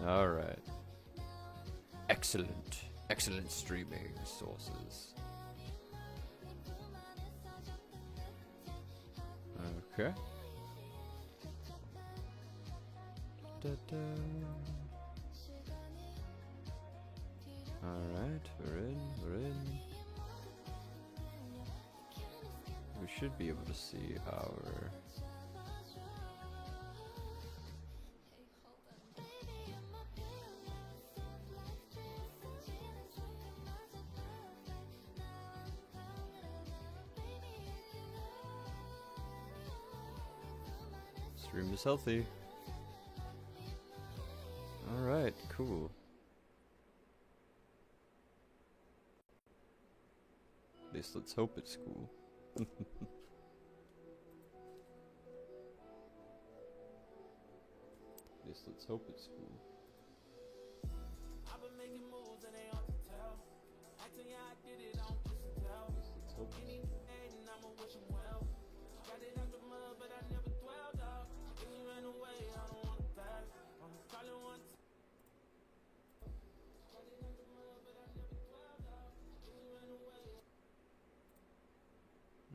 Alright. Excellent. Excellent streaming sources. Okay. Alright, we're in. We should be able to see our... Stream is healthy. Alright, cool. At least let's hope it's cool. At least let's hope it's cool. At least let's hope it's cool.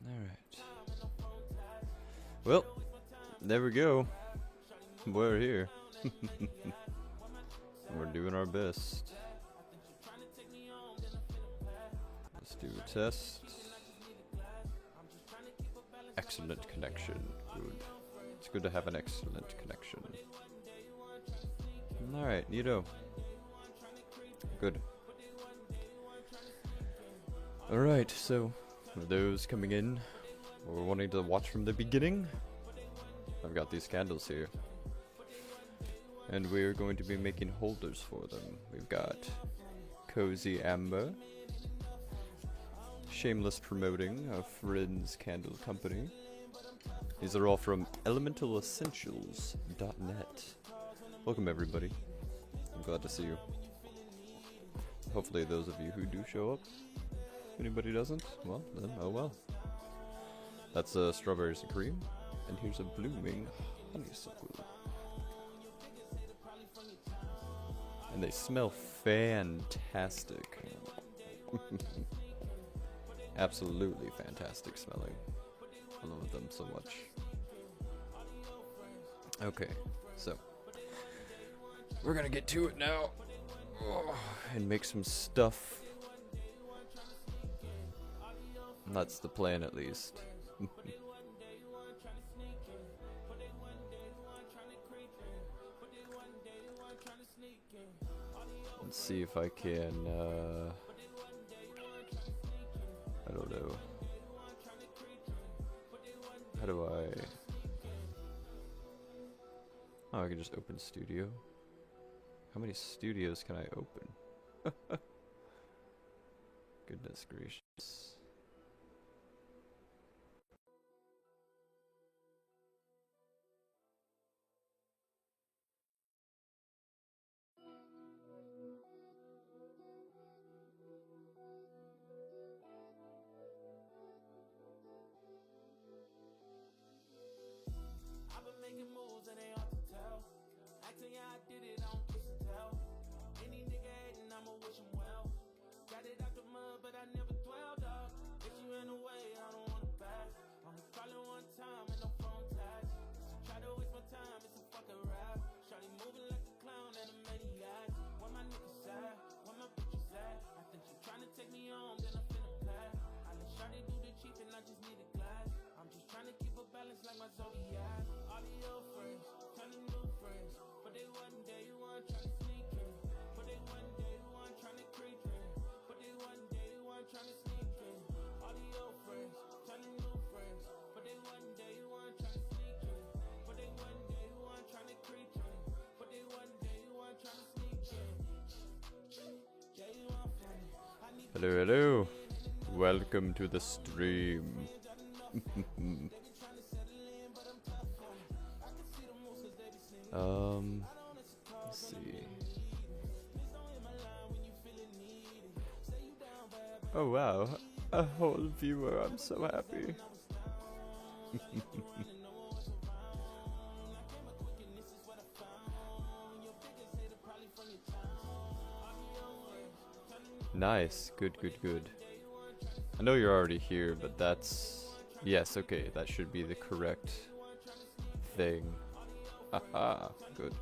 Alright. Well, there we go. We're here. We're doing our best. Let's do a test. Excellent connection. Good. It's good to have an excellent connection. Alright, neato. Good. Alright, so for those coming in or wanting to watch from the beginning, I've got these candles here. And we're going to be making holders for them. We've got Cozy Amber, shameless promoting of Friends Candle Company. These are all from elementalessentials.net. Welcome everybody. I'm glad to see you. Hopefully those of you who do show up. If anybody doesn't, well then, oh well. That's strawberries and cream. And here's a blooming honeysuckle. And they smell fantastic. Absolutely fantastic smelling. I love them so much. Okay, so we're gonna get to it now. And make some stuff. That's the plan, at least. Let's see if I can, I don't know. How do I... Oh, I can just open studio. How many studios can I open? Goodness gracious. Hello, hello. Welcome to the stream. Let's see. Oh wow, a whole viewer, I'm so happy. Nice. Good, good, good. I know you're already here, but that's... Yes, okay, that should be the correct thing. Haha, good.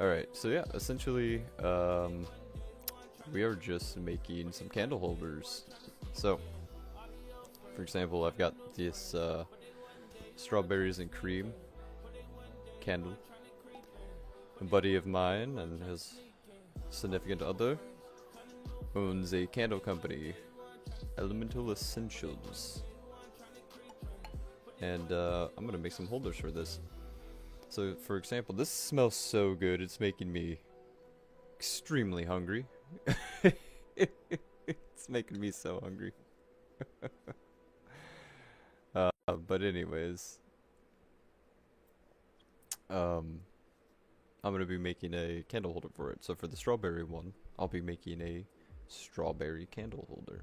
Alright, so yeah, essentially, we are just making some candle holders. So, for example, I've got this, strawberries and cream candle. A buddy of mine and his significant other owns a candle company, Elemental Essentials. And I'm gonna make some holders for this. So, for example, this smells so good, it's making me extremely hungry. It's making me so hungry. But anyways, I'm gonna be making a candle holder for it. So for the strawberry one, I'll be making a strawberry candle holder.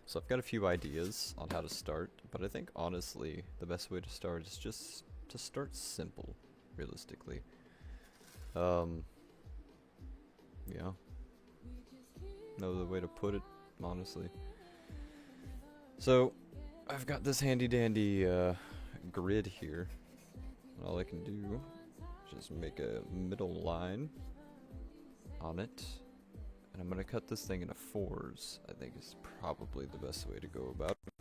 So I've got a few ideas on how to start, but I think honestly the best way to start is just to start simple, realistically. Yeah. No other way to put it, honestly. So I've got this handy dandy grid here. All I can do is just make a middle line on it. And I'm gonna cut this thing into fours, I think is probably the best way to go about it.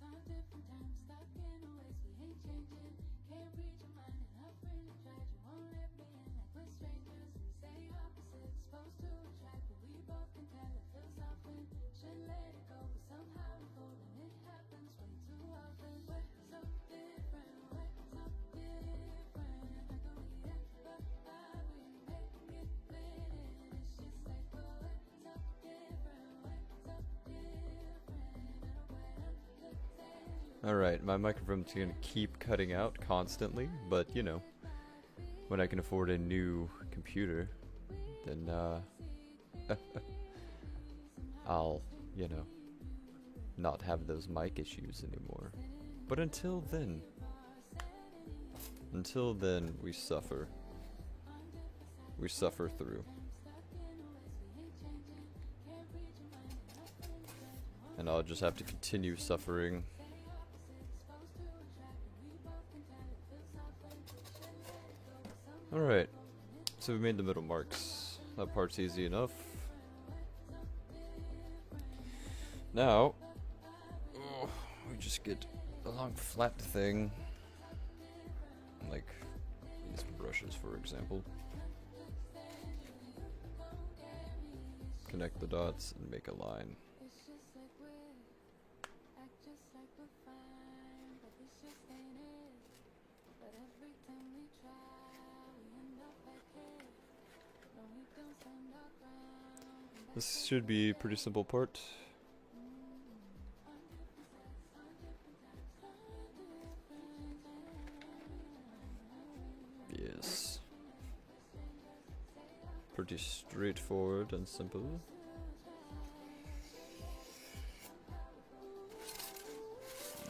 Alright, my microphone's gonna keep cutting out constantly, but you know, when I can afford a new computer, then I'll, you know, not have those mic issues anymore. But until then, we suffer. We suffer through. And I'll just have to continue suffering. Alright, so we made the middle marks. That part's easy enough. Now, we just get a long flat thing, like these brushes for example. Connect the dots and make a line. This should be a pretty simple part. Yes. Pretty straightforward and simple.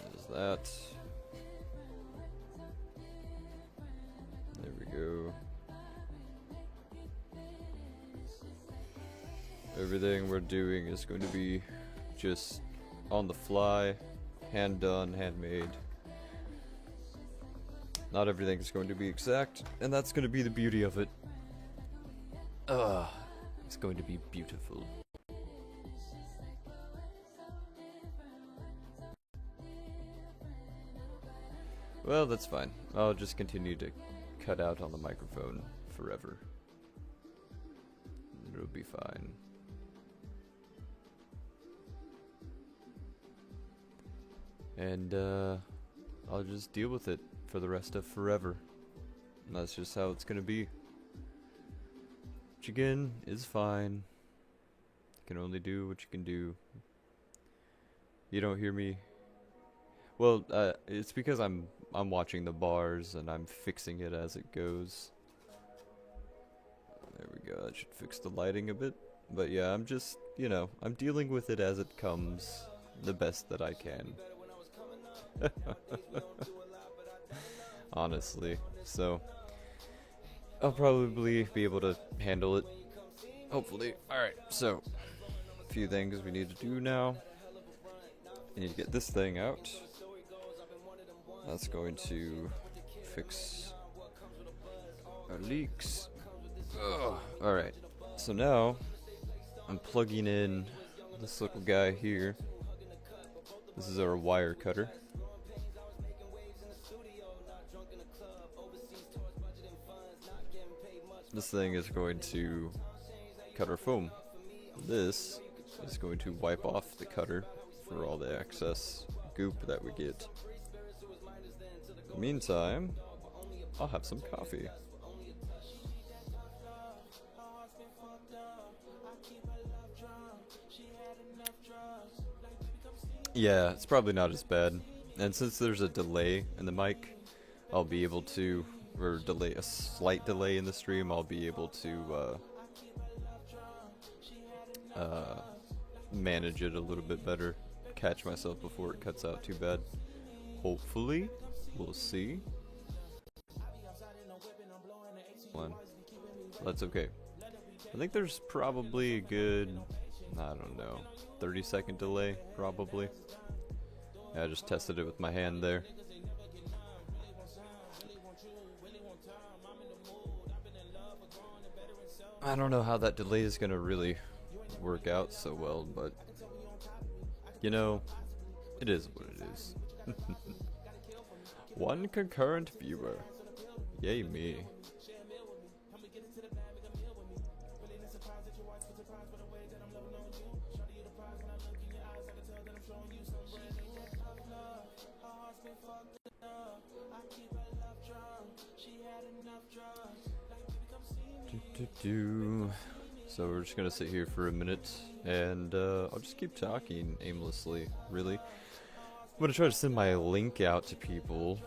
There's that. There we go. Everything we're doing is going to be just on the fly, hand done, handmade. Not everything is going to be exact, and that's going to be the beauty of it. It's going to be beautiful. Well, that's fine. I'll just continue to cut out on the microphone forever. It'll be fine. And I'll just deal with it for the rest of forever. And that's just how it's gonna be. Which again is fine. You can only do what you can do. You don't hear me. Well, it's because I'm watching the bars and I'm fixing it as it goes. There we go. That should fix the lighting a bit. But yeah, I'm just, you know, I'm dealing with it as it comes the best that I can. Honestly, so I'll probably be able to handle it, hopefully. Alright, so few things we need to do now. We need to get this thing out. That's going to fix our leaks. Alright, so now I'm plugging in this little guy here. This is our wire cutter. This thing is going to cut our foam. This is going to wipe off the cutter for all the excess goop that we get. In the meantime, I'll have some coffee. Yeah, it's probably not as bad. And since there's a delay in the mic, I'll be able to, or a slight delay in the stream, I'll be able to manage it a little bit better. Catch myself before it cuts out too bad. Hopefully, we'll see. That's okay. I think there's probably a good, I don't know, 30-second delay, probably. Yeah, I just tested it with my hand there. I don't know how that delay is gonna really work out so well, but you know, it is what it is. One concurrent viewer. Yay me. So we're just gonna sit here for a minute, and I'll just keep talking aimlessly, really. I'm gonna try to send my link out to people,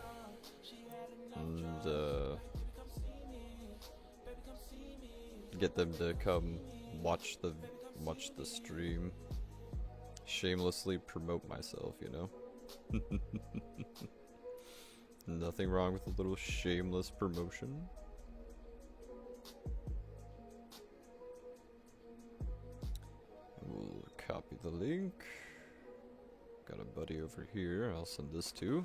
and get them to come watch the stream. Shamelessly promote myself, you know. Nothing wrong with a little shameless promotion. We'll copy the link. Got a buddy over here I'll send this to.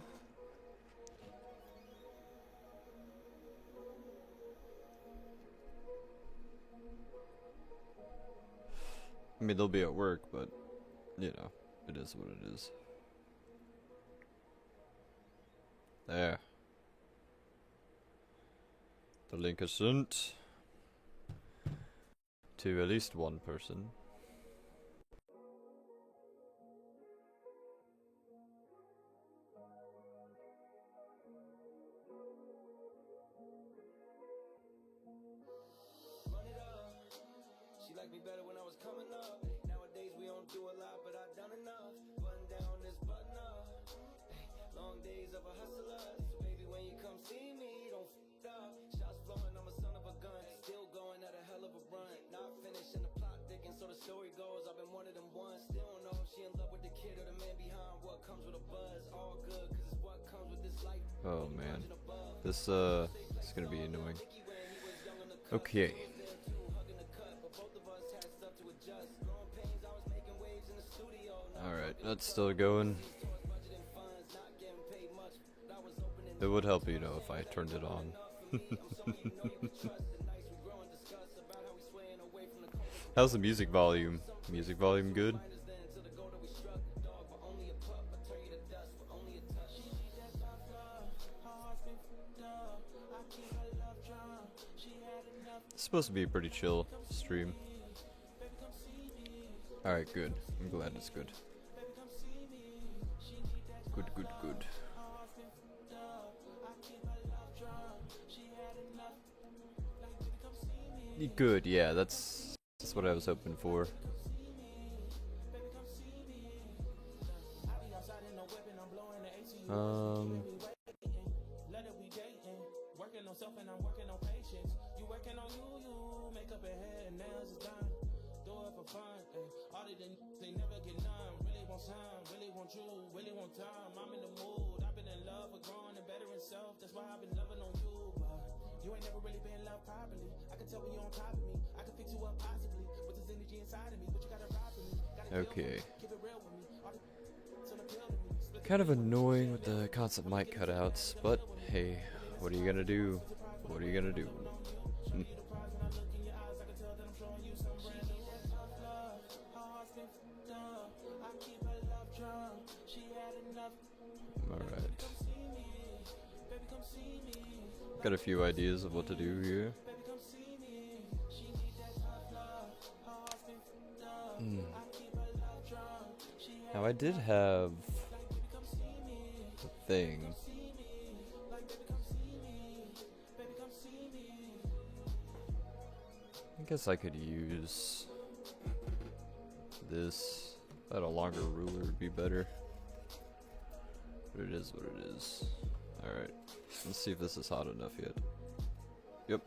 I mean, they'll be at work, but, you know, it is what it is. There. The link is sent to at least one person. Oh man, this is gonna be annoying. Okay. Alright, that's still going. It would help, you know, if I turned it on. How's the music volume? Music volume good? It's supposed to be a pretty chill stream. Alright, good. I'm glad it's good. Good, good, good. Good, yeah, that's what I was hoping for. Okay. Kind of annoying with the constant mic cutouts, but hey, what are you gonna do? What are you gonna do? Alright. Got a few ideas of what to do here. Now I did have a thing. I guess I could use this. But a longer ruler would be better. But it is what it is. Alright. Let's see if this is hot enough yet. Yep.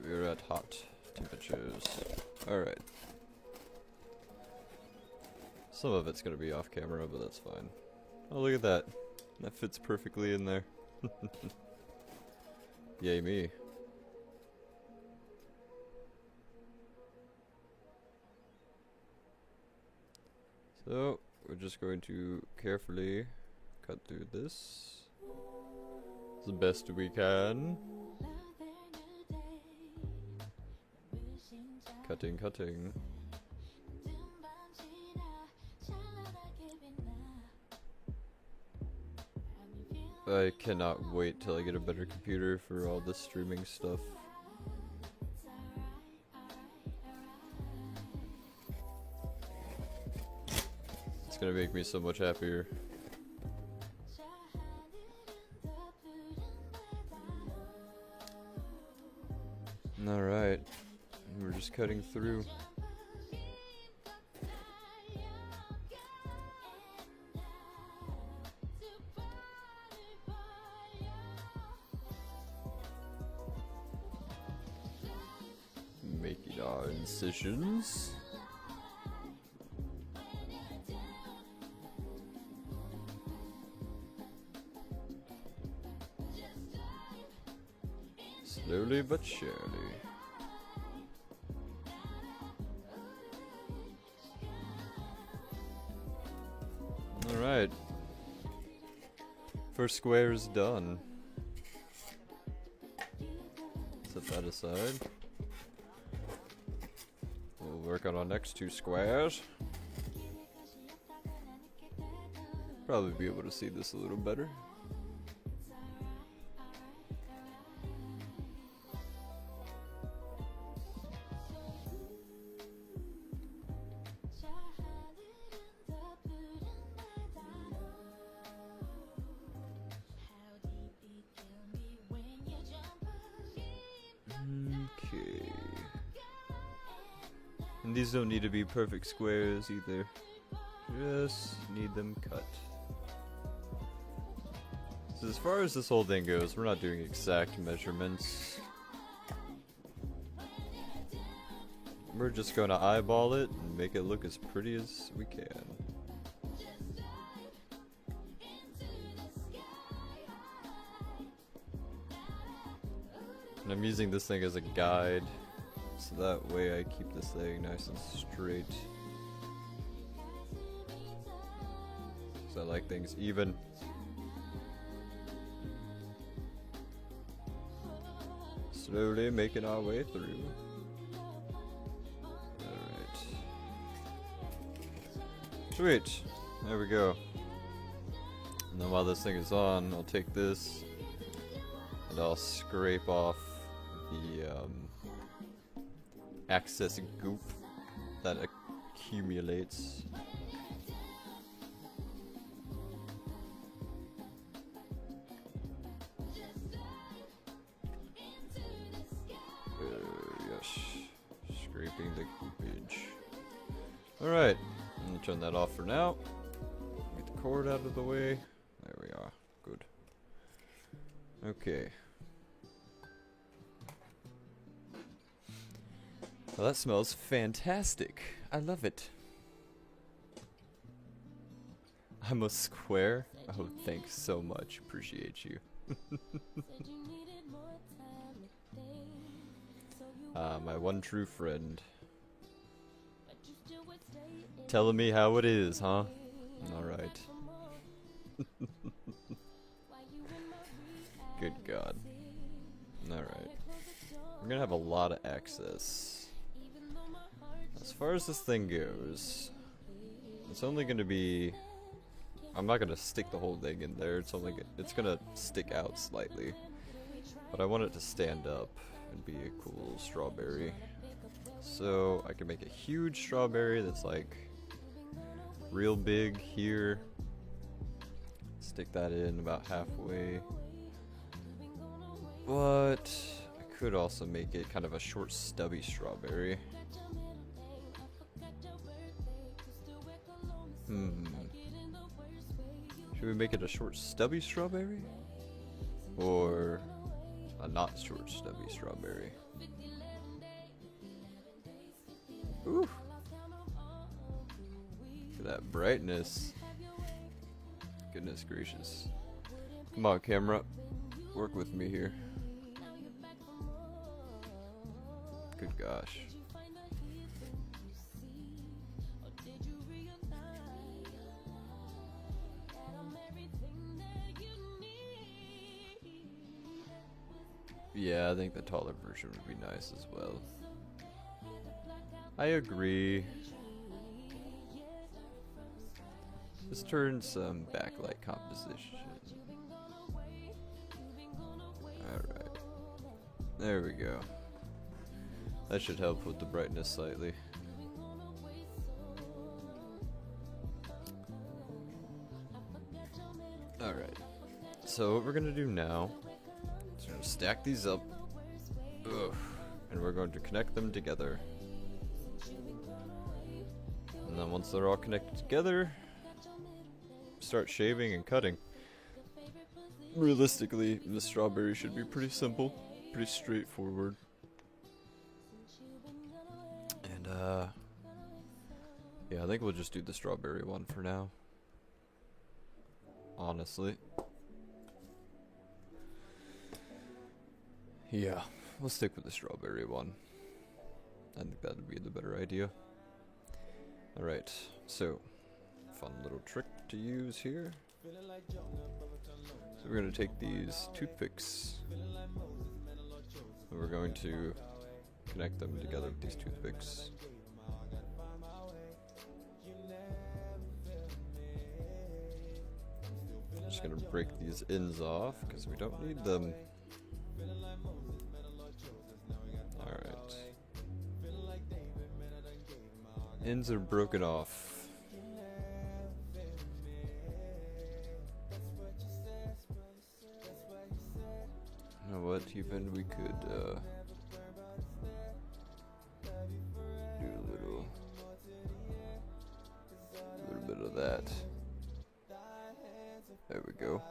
We're at hot temperatures. Alright. Some of it's gonna be off camera, but that's fine. Oh, look at that. That fits perfectly in there. Yay me. So, we're just going to carefully cut through this the best we can. Cutting, cutting. I cannot wait till I get a better computer for all this streaming stuff. It's gonna make me so much happier. Alright, we're just cutting through. Making our incisions. Slowly but surely. Alright. First square is done. Set that aside. We'll work on our next two squares. Probably be able to see this a little better. Okay. And these don't need to be perfect squares either. Just need them cut. So as far as this whole thing goes, we're not doing exact measurements. We're just gonna eyeball it and make it look as pretty as we can. And I'm using this thing as a guide, so that way I keep this thing nice and straight. Because I like things even. Slowly making our way through. Alright. Sweet. There we go. And then while this thing is on, I'll take this and I'll scrape off the excess goop that accumulates. Yes, scraping the goopage. Alright, I'm gonna turn that off for now. Get the cord out of the way. There we are. Good. Okay. Well, that smells fantastic. I love it. I'm a square? Oh, thanks so much. Appreciate you. My one true friend. telling me how it is, huh? Alright. Good God. Alright. We're gonna have a lot of access. As far as this thing goes, it's only gonna be... I'm not gonna stick the whole thing in there, it's gonna stick out slightly. But I want it to stand up and be a cool strawberry. So I can make a huge strawberry that's like real big here. Stick that in about halfway. But I could also make it kind of a short stubby strawberry. Should we make it a short stubby strawberry? Or a not short stubby strawberry? Ooh. Look at that brightness. Goodness gracious. Come on, camera. Work with me here. Good gosh. Yeah, I think the taller version would be nice as well. I agree. Let's turn some backlight composition. Alright. There we go. That should help with the brightness slightly. Alright. So what we're gonna do now is we're gonna stack these up. Ugh. And we're going to connect them together. And then once they're all connected together, start shaving and cutting. Realistically, the strawberry should be pretty simple, pretty straightforward. And yeah, I think we'll just do the strawberry one for now. Honestly. Yeah, we'll stick with the strawberry one. I think that'd be the better idea. Alright, so fun little trick to use here. So we're going to take these toothpicks and we're going to connect them together with these toothpicks. I'm just going to break these ends off because we don't need them. Alright. Ends are broken off. You know what, even we could do a little bit of that. There we go.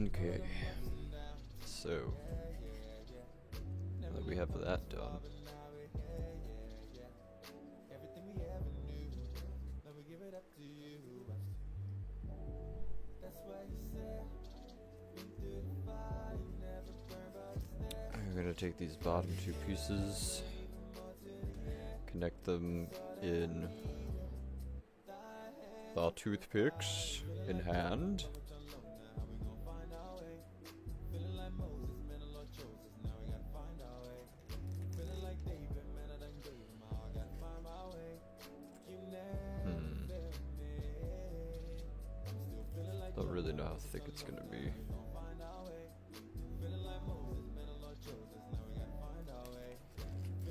Okay. So now that we have that done, I'm gonna take these bottom two pieces, connect them in the toothpicks in hand. Don't really know how thick it's gonna be.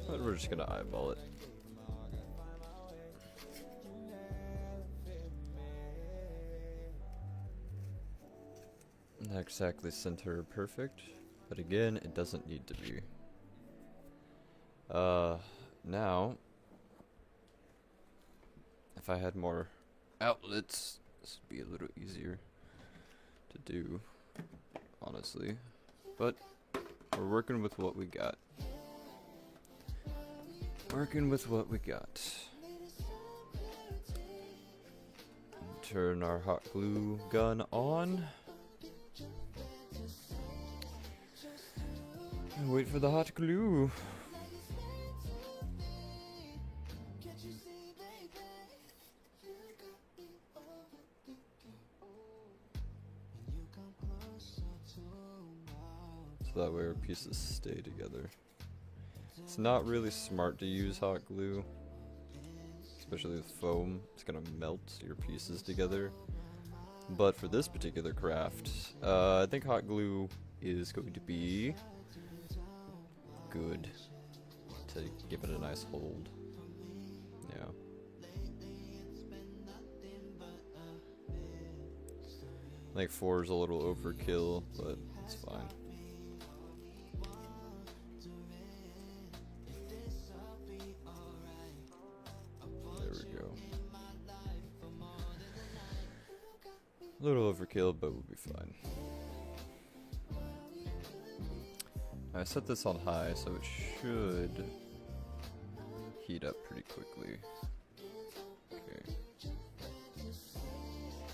But we're just gonna eyeball it. Not exactly center perfect, but again, it doesn't need to be. Now, if I had more outlets, this would be a little easier to do, honestly. But we're working with what we got. Working with what we got. Turn our hot glue gun on. And wait for the hot glue. so that way our pieces stay together. It's not really smart to use hot glue, especially with foam. It's gonna melt your pieces together. But for this particular craft, I think hot glue is going to be good to give it a nice hold. Yeah. I think 4 is a little overkill, but it's fine. There we go. A little overkill, but we'll be fine. I set this on high, so it should heat up pretty quickly. Okay.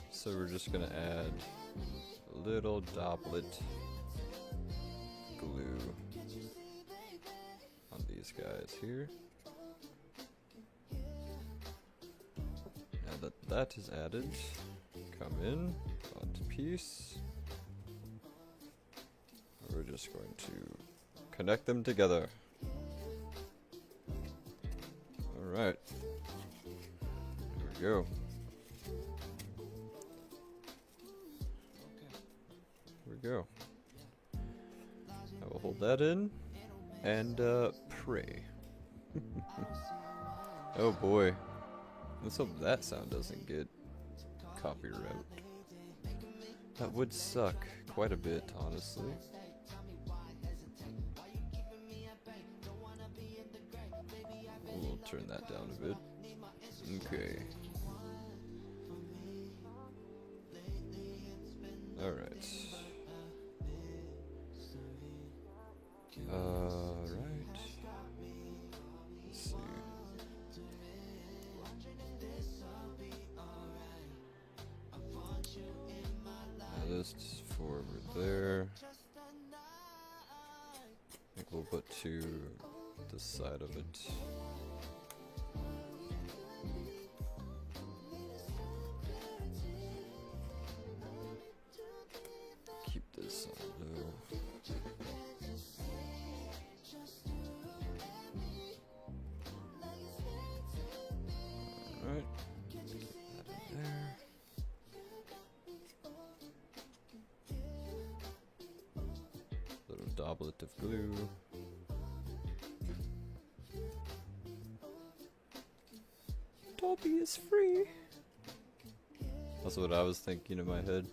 So we're just gonna add a little doublet glue on these guys here. Now that that is added, come in onto piece. We're just going to connect them together. Alright. Here we go. Here we go. I will hold that in and pray. Oh boy. Let's hope that sound doesn't get copyright. That would suck quite a bit, honestly. We'll turn that down a bit. Okay. Alright. Alright. Let's see. Now this is forward there. I think we'll put 2 this side of it. Keep this on low. Alright. Get that in there. Little doublet of glue. Dobby is free. That's what I was thinking in my head.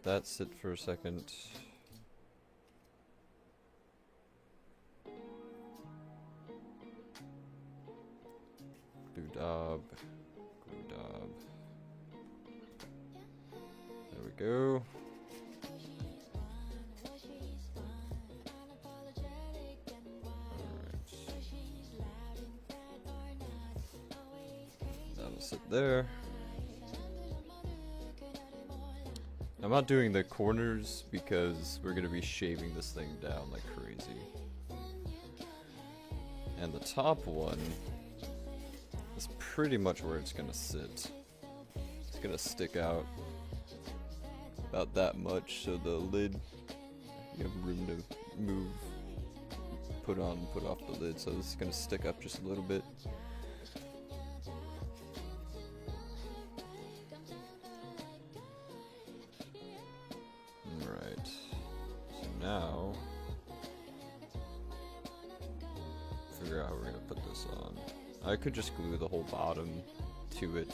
That sit for a second. Glue daub. Glue daub. There we go. That'll sit there. I'm not doing the corners because we're going to be shaving this thing down like crazy. And the top one is pretty much where it's going to sit. It's going to stick out about that much so the lid, you have room to move, put on and put off the lid, so this is going to stick up just a little bit. Alright, so now figure out how we're going to put this on. I could just glue the whole bottom to it.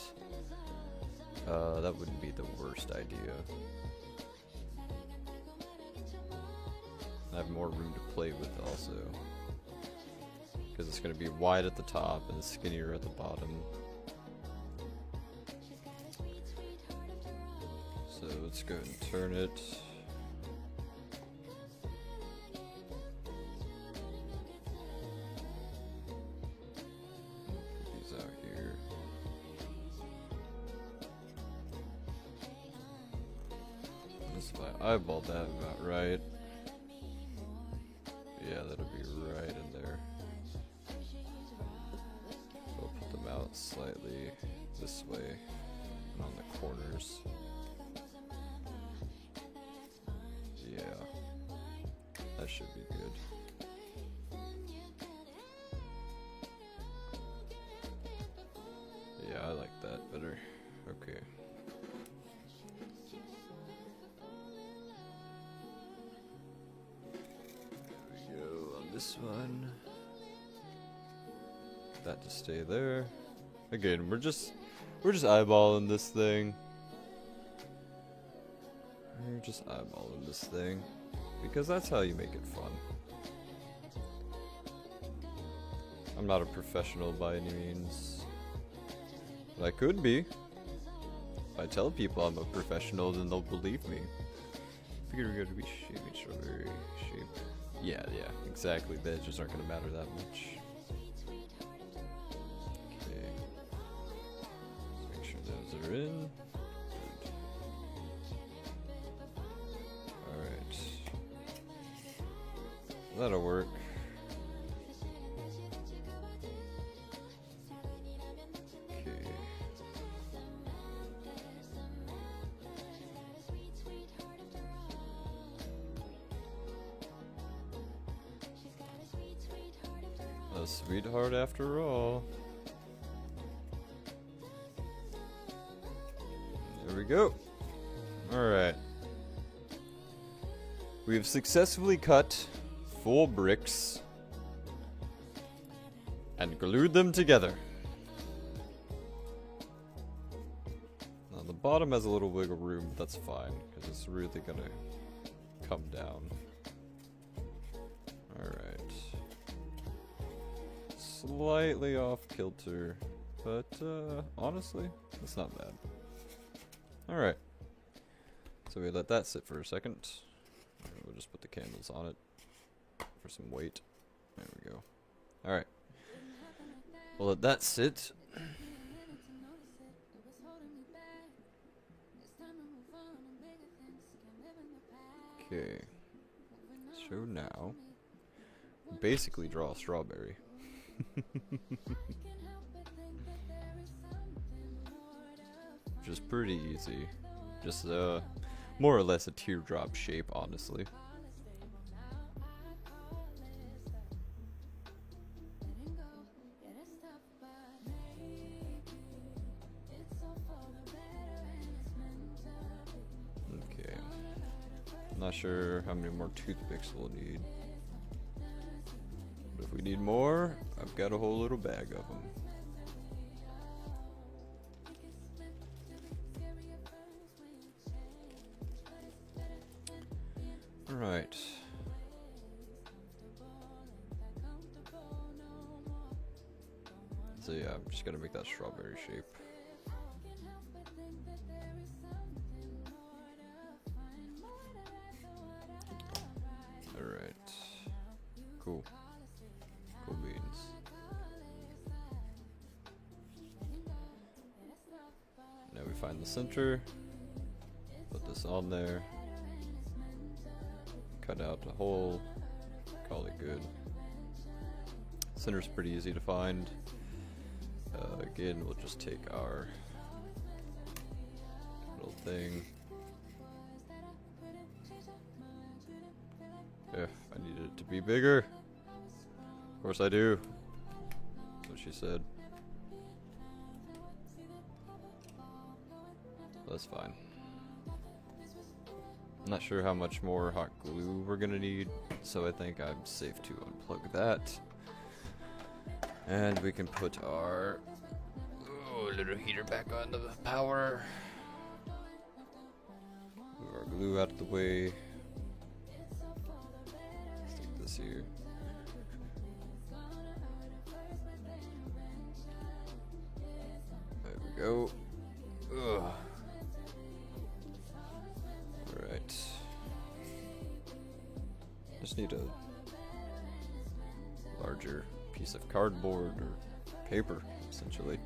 That wouldn't be the worst idea. I have more room to play with also, because it's going to be wide at the top and skinnier at the bottom. So let's go ahead and turn it. Put these out here. If I eyeball that about right. Yeah, that'll be right in there. So I'll put them out slightly this way. on the corners. Yeah, that should be good. Yeah, I like that better. Okay. There we go on this one. That to stay there. Again, we're just eyeballing this thing. We're just eyeballing this thing because that's how you make it fun. I'm not a professional by any means, but I could be. If I tell people I'm a professional, then they'll believe me. Figured we're gonna be shaping strawberry shape. Yeah, exactly. The edges aren't gonna matter that much. Are in. Alright. That'll work. Okay. A sweetheart after all. There we go. Alright. We have successfully cut 4 bricks and glued them together. Now the bottom has a little wiggle room, but that's fine, because it's really gonna come down. Alright. Slightly off kilter, but honestly, it's not bad. Alright, so we let that sit for a second. We'll just put the candles on it for some weight. There we go. Alright, we'll let that sit. Okay, so now, basically draw a strawberry. Which is pretty easy. Just more or less a teardrop shape, honestly. Okay. I'm not sure how many more toothpicks we'll need. But if we need more, I've got a whole little bag of them. Alright. So yeah, I'm just gonna make that strawberry shape. Alright. Cool. Cool beans. Now we find the center. Put this on there. Cut out a hole, call it good. Center's pretty easy to find. Again, we'll just take our little thing. Yeah, I needed it to be bigger. Of course I do. That's what she said. That's fine. I'm not sure how much more hot glue we're gonna need, so I think I'm safe to unplug that. And we can put our little heater back on the power. Move our glue out of the way. Stick this here. There we go. Ugh. Alright. Just need a larger piece of cardboard or paper, essentially.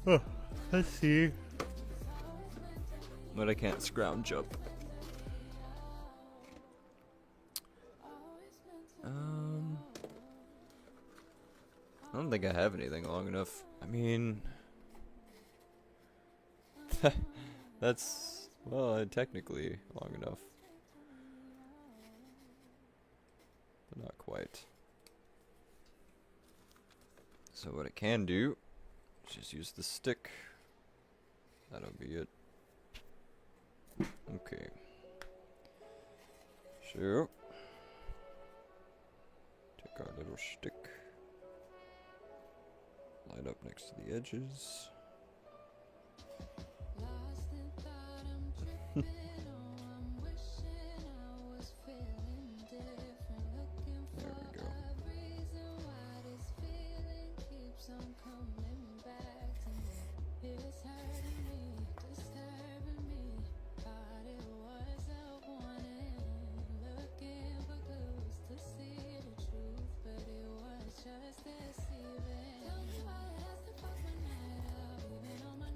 Oh, let's see. But I can't scrounge up. I don't think I have anything long enough. I mean, That's, well, technically long enough. But not quite. So what it can do is just use the stick. That'll be it. Okay. So, take our little stick. Line up next to the edges. There we go.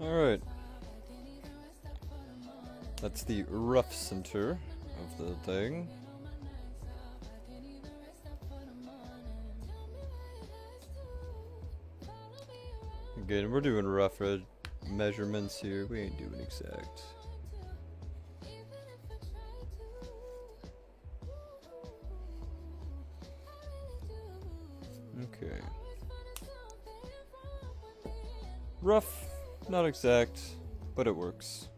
Alright. That's the rough center of the thing. Again, we're doing rough measurements here. We ain't doing exact. Okay. Rough, not exact, but it works.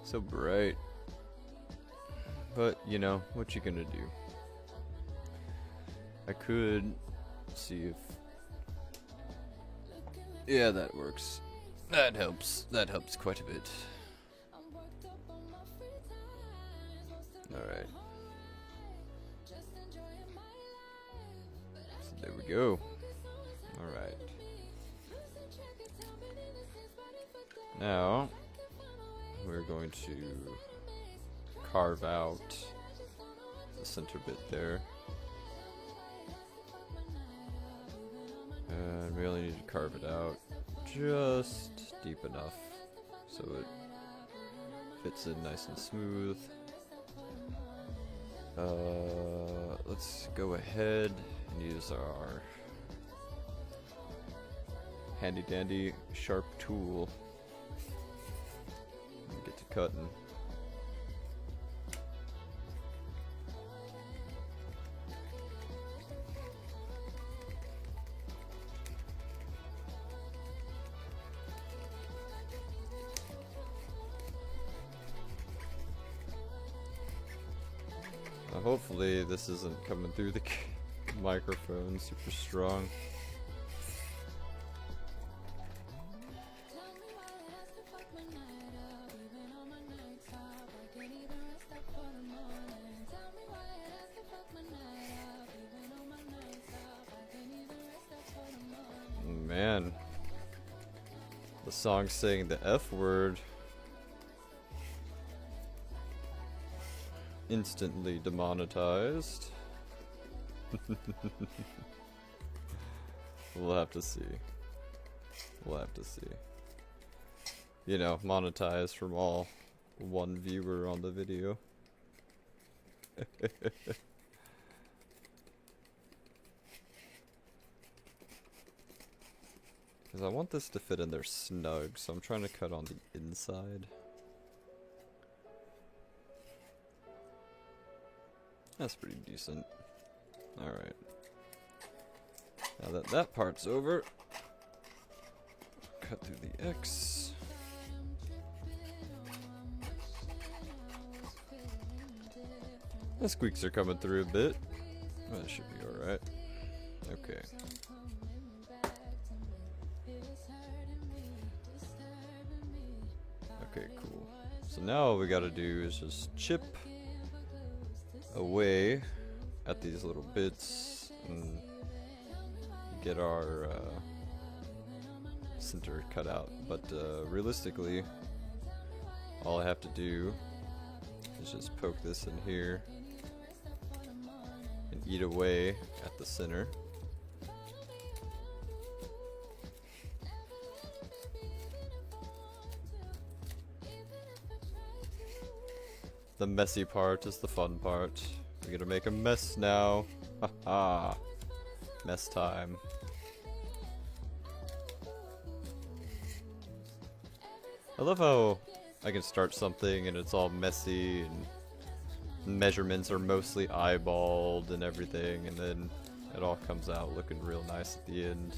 So bright. But, you know, what you gonna do? I could see if... Yeah, that works. That helps. That helps quite a bit. Alright. So there we go. Alright. Now, we're going to carve out the center bit there. And we only need to carve it out just deep enough so it fits in nice and smooth. Let's go ahead and use our handy dandy sharp tool and get to cutting. Hopefully this isn't coming through the microphone super strong. Man, the song saying the F word instantly demonetized. We'll have to see. We'll have to see. You know, monetized from all one viewer on the video. Because I want this to fit in there snug, so I'm trying to cut on the inside. That's pretty decent. Alright. Now that that part's over, cut through the X. The squeaks are coming through a bit. That should be alright. Okay. Okay, cool. So now all we gotta do is just chip away at these little bits and get our center cut out. But realistically, all I have to do is just poke this in here and eat away at the center. The messy part is the fun part. We're gonna make a mess now. Haha. Mess time. I love how I can start something and it's all messy and measurements are mostly eyeballed and everything, and then it all comes out looking real nice at the end.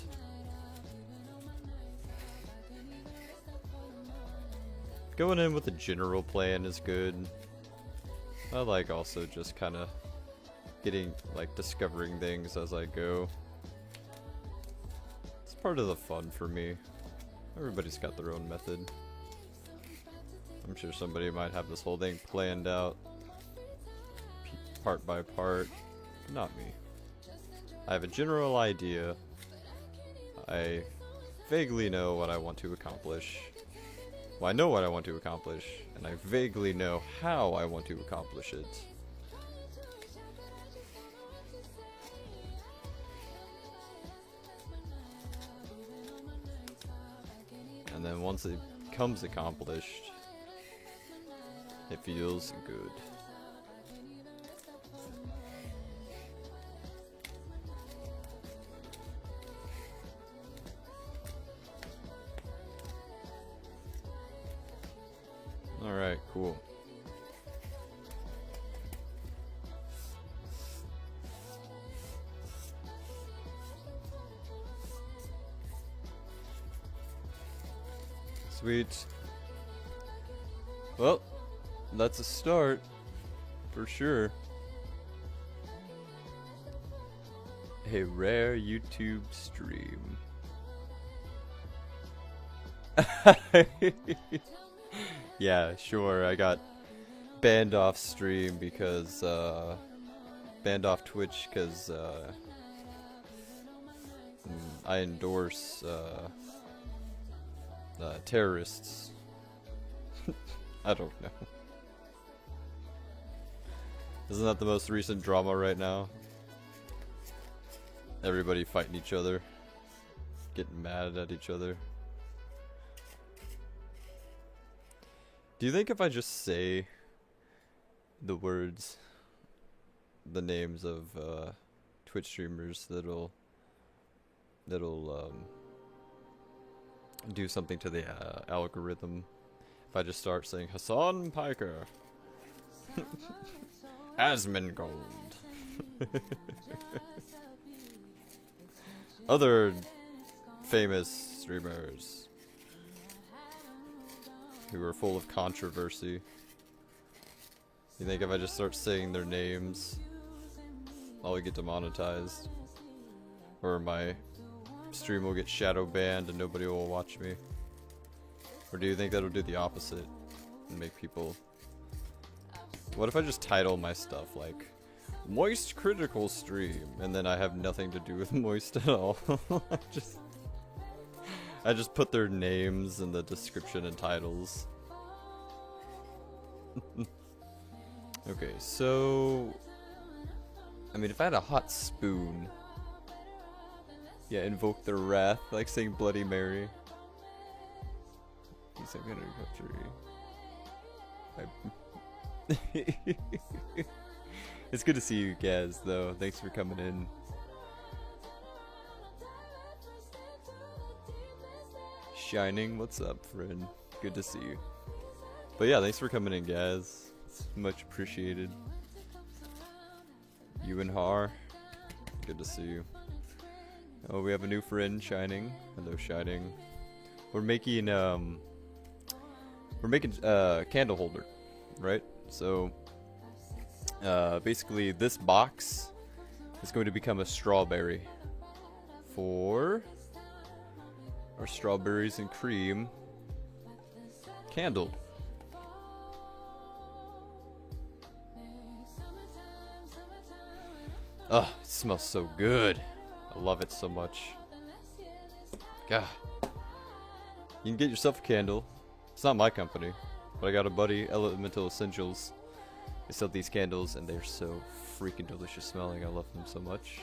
Going in with a general plan is good. I like also just kind of getting, like, discovering things as I go. It's part of the fun for me. Everybody's got their own method. I'm sure somebody might have this whole thing planned out part by part. Not me. I have a general idea. I vaguely know what I want to accomplish. Well, I know what I want to accomplish, and I vaguely know how I want to accomplish it. And then once it becomes accomplished, it feels good. Alright, cool. Sweet. Well, that's a start, for sure. A rare YouTube stream. Yeah, sure, I got banned off stream because, banned off Twitch because, I endorse, terrorists. I don't know. Isn't that the most recent drama right now? Everybody fighting each other. Getting mad at each other. Do you think if I just say the words, the names of Twitch streamers, that'll do something to the algorithm? If I just start saying Hassan Piker, Asmongold, other famous streamers who are full of controversy. You think if I just start saying their names, I'll get demonetized? Or my stream will get shadow banned and nobody will watch me? Or do you think that'll do the opposite and make people... What if I just title my stuff like Moist Critical Stream, and then I have nothing to do with Moist at all? I just put their names in the description and titles. Okay, so... I mean, if I had a hot spoon... Yeah, invoke their wrath, like saying Bloody Mary. He's like, It's good to see you, Gaz, though. Thanks for coming in. Shining, what's up, friend? Good to see you. But yeah, thanks for coming in, Gaz. It's much appreciated. You and Har, good to see you. Oh, we have a new friend, Shining. Hello, Shining. We're making candle holder, right? So basically this box is going to become a strawberry for our strawberries and cream candle. Oh, it smells so good. I love it so much. God. You can get yourself a candle. It's not my company, but I got a buddy, Elemental Essentials. They sell these candles and they're so freaking delicious smelling. I love them so much.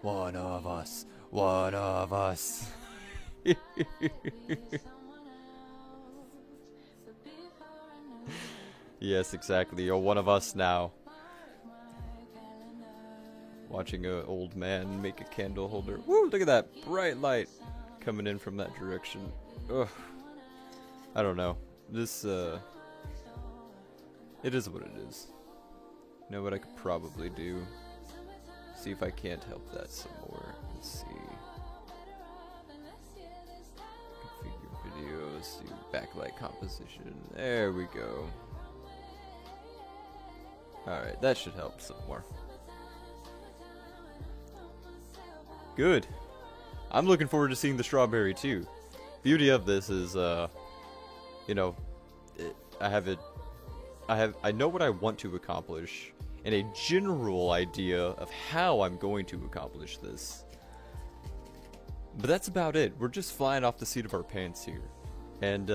One of us. One of us. Yes, exactly. You're one of us now. Watching an old man make a candle holder. Woo! Look at that bright light coming in from that direction. Ugh. I don't know. This, it is what it is. You know what I could probably do? See if I can't help that some more. Let's see. Configure videos, do backlight composition. There we go. Alright, that should help some more. Good. I'm looking forward to seeing the strawberry too. Beauty of this is, you know, I know what I want to accomplish and a general idea of how I'm going to accomplish this. But that's about it. We're just flying off the seat of our pants here. And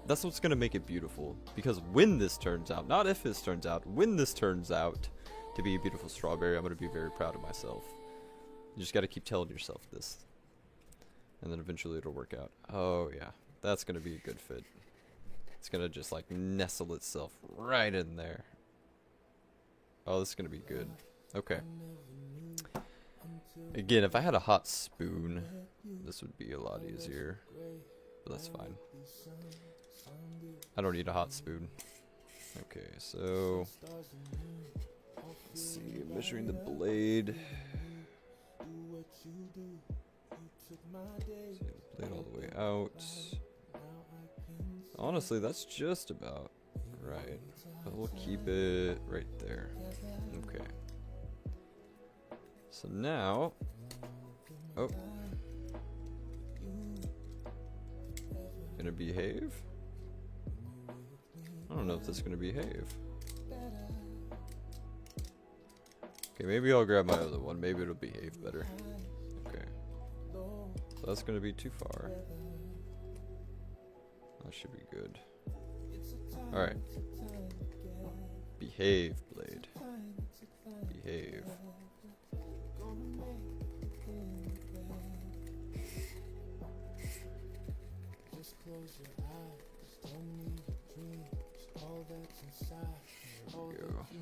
that's what's going to make it beautiful. Because when this turns out, not if this turns out, when this turns out to be a beautiful strawberry, I'm going to be very proud of myself. You just got to keep telling yourself this. And then eventually it'll work out. Oh yeah, that's going to be a good fit. It's going to just like nestle itself right in there. Oh, this is going to be good. Okay. Again, if I had a hot spoon, this would be a lot easier. But that's fine. I don't need a hot spoon. Okay, so let's see, measuring the blade. See the blade all the way out. Honestly, that's just about right. But we'll keep it right there. Okay. So now, oh, gonna behave? I don't know if this is gonna behave. Okay, maybe I'll grab my other one. Maybe it'll behave better. Okay. So that's gonna be too far. That should be good. Alright. Behave, blade. Behave. Go.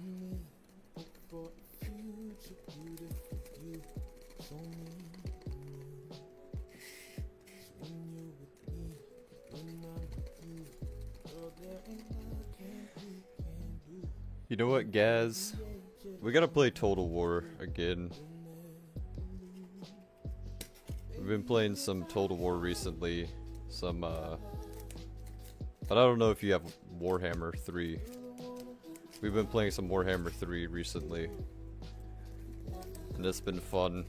You know what, Gaz? We gotta play Total War again. We've been playing some Total War recently. Some, but I don't know if you have Warhammer 3. We've been playing some Warhammer 3 recently. And it's been fun.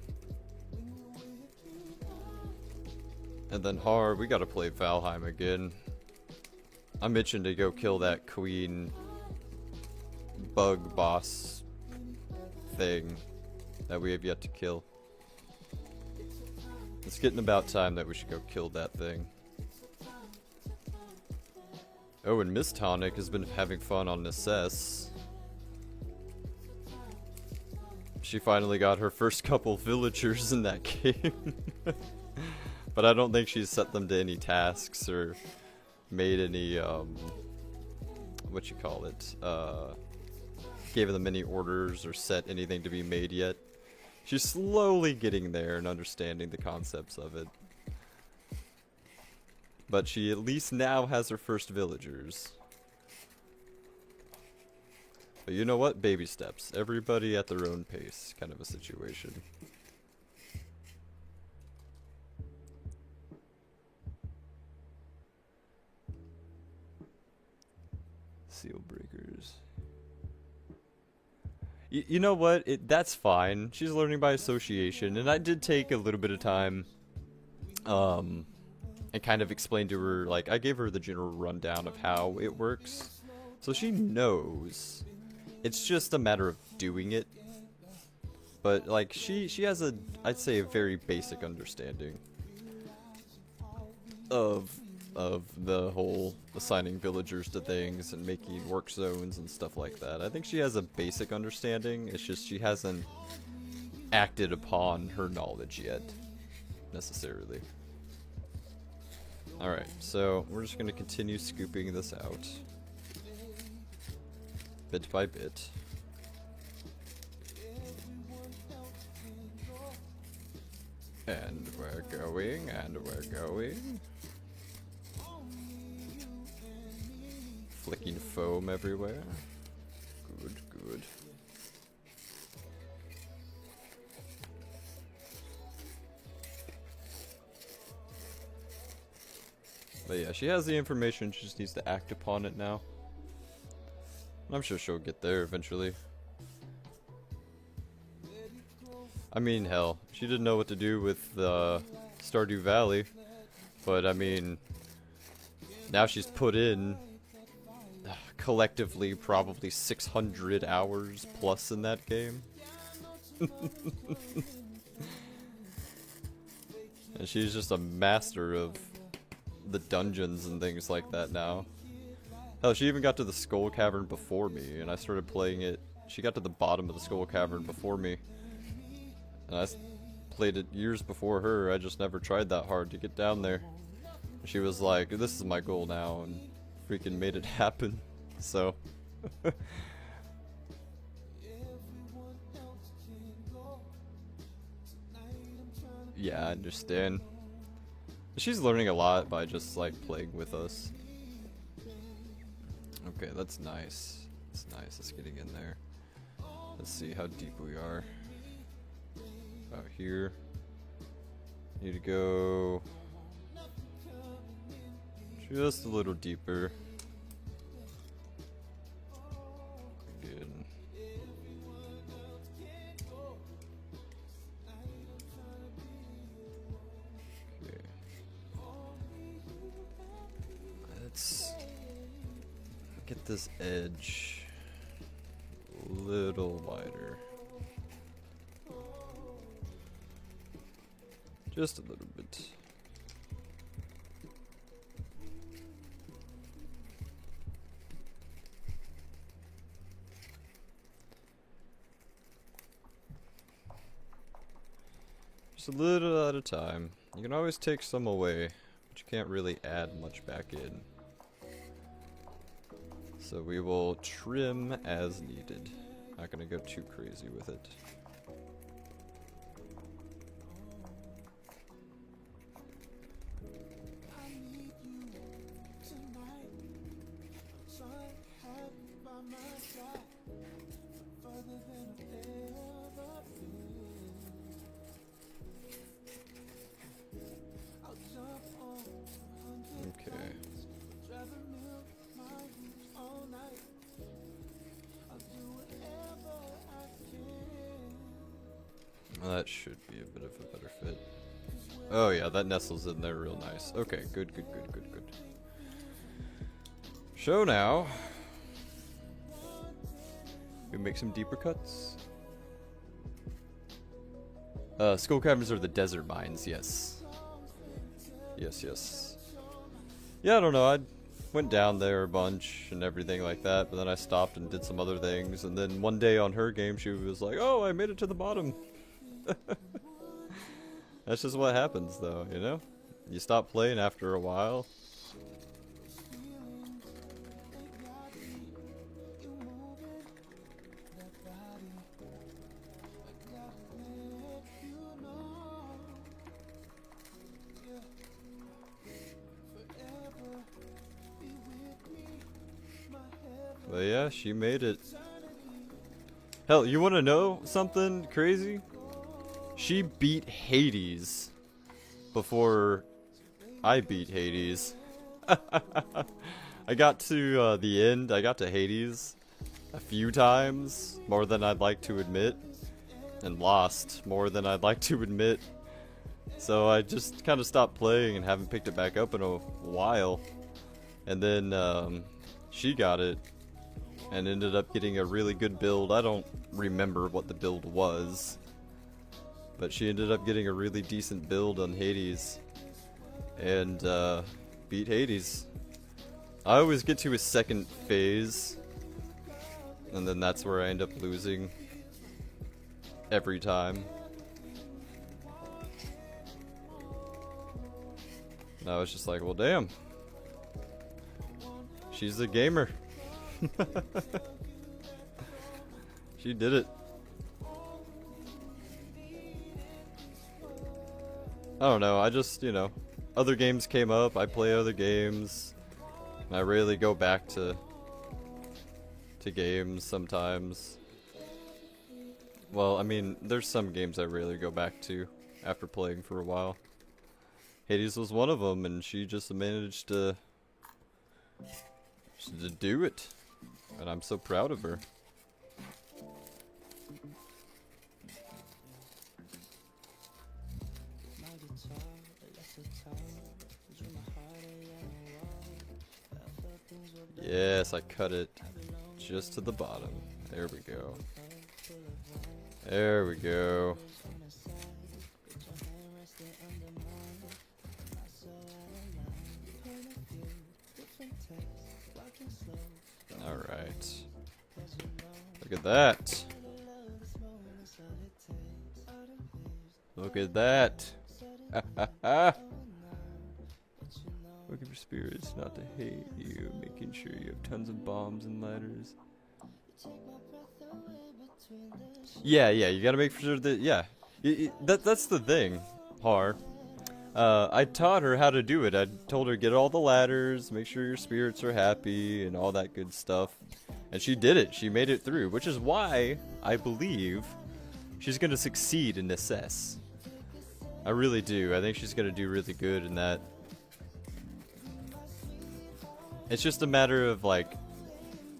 And then hard, we gotta play Valheim again. I'm itching to go kill that queen bug boss thing that we have yet to kill. It's getting about time that we should go kill that thing. Oh, and Miss Tonic has been having fun on Necess. She finally got her first couple villagers in that game. But I don't think she's set them to any tasks or made any, what you call it, gave them any orders or set anything to be made yet. She's slowly getting there and understanding the concepts of it. But she at least now has her first villagers. But you know what? Baby steps. Everybody at their own pace, kind of a situation. Seal breakers. You know what? That's fine. She's learning by association, and I did take a little bit of time, and kind of explain to her, like, I gave her the general rundown of how it works, so she knows. It's just a matter of doing it. But like she has a, I'd say, a very basic understanding of the whole assigning villagers to things and making work zones and stuff like that. I think she has a basic understanding. It's just she hasn't acted upon her knowledge yet, necessarily. Alright, so we're just gonna continue scooping this out. Bit by bit. And we're going, and we're going. Flicking foam everywhere. Good, good. But yeah, she has the information, she just needs to act upon it now. I'm sure she'll get there eventually. I mean, hell, she didn't know what to do with Stardew Valley, but I mean, now she's put in collectively probably 600 hours plus in that game. And she's just a master of the dungeons and things like that now. Hell, she even got to the Skull Cavern before me, and I started playing it. She got to the bottom of the Skull Cavern before me. And I played it years before her. I just never tried that hard to get down there. She was like, this is my goal now, and freaking made it happen. So. Yeah, I understand. She's learning a lot by just like playing with us. Okay, that's nice. That's nice. It's getting in there. Let's see how deep we are. About here. Need to go just a little deeper. Good. Okay. Let's get this edge a little wider. Just a little bit. Just a little at a time. You can always take some away, but you can't really add much back in. So we will trim as needed. Not gonna go too crazy with it. That should be a bit of a better fit. Oh yeah, that nestles in there real nice. Okay, good, good, good, good, good. So now, we make some deeper cuts. Skull Caverns are the desert mines, yes. Yes, yes. Yeah, I don't know, I went down there a bunch and everything like that, but then I stopped and did some other things, and then one day on her game she was like, oh, I made it to the bottom. That's just what happens though, you know? You stop playing after a while. But yeah, she made it. Hell, you wanna know something crazy? She beat Hades before I beat Hades. I got to the end, I got to Hades a few times, more than I'd like to admit, and lost more than I'd like to admit. So I just kind of stopped playing and haven't picked it back up in a while. And then she got it and ended up getting a really good build. I don't remember what the build was, but she ended up getting a really decent build on Hades and beat Hades. I always get to his second phase, and then that's where I end up losing every time. I was just like, well, damn. She's a gamer. She did it. I don't know, I just, you know, other games came up, I play other games, and I rarely go back to games sometimes. Well, I mean, there's some games I rarely go back to after playing for a while. Hades was one of them, and she just managed to do it, and I'm so proud of her. Yes, I cut it just to the bottom. There we go. There we go. Alright. Look at that. Look at that. Look at your spirits not to hate you, making sure you have tons of bombs and ladders. Yeah, you gotta make sure that, yeah. That's the thing, Har. I taught her how to do it. I told her get all the ladders, make sure your spirits are happy, and all that good stuff. And she did it. She made it through, which is why I believe she's gonna succeed in this S. I really do. I think she's gonna do really good in that. It's just a matter of, like,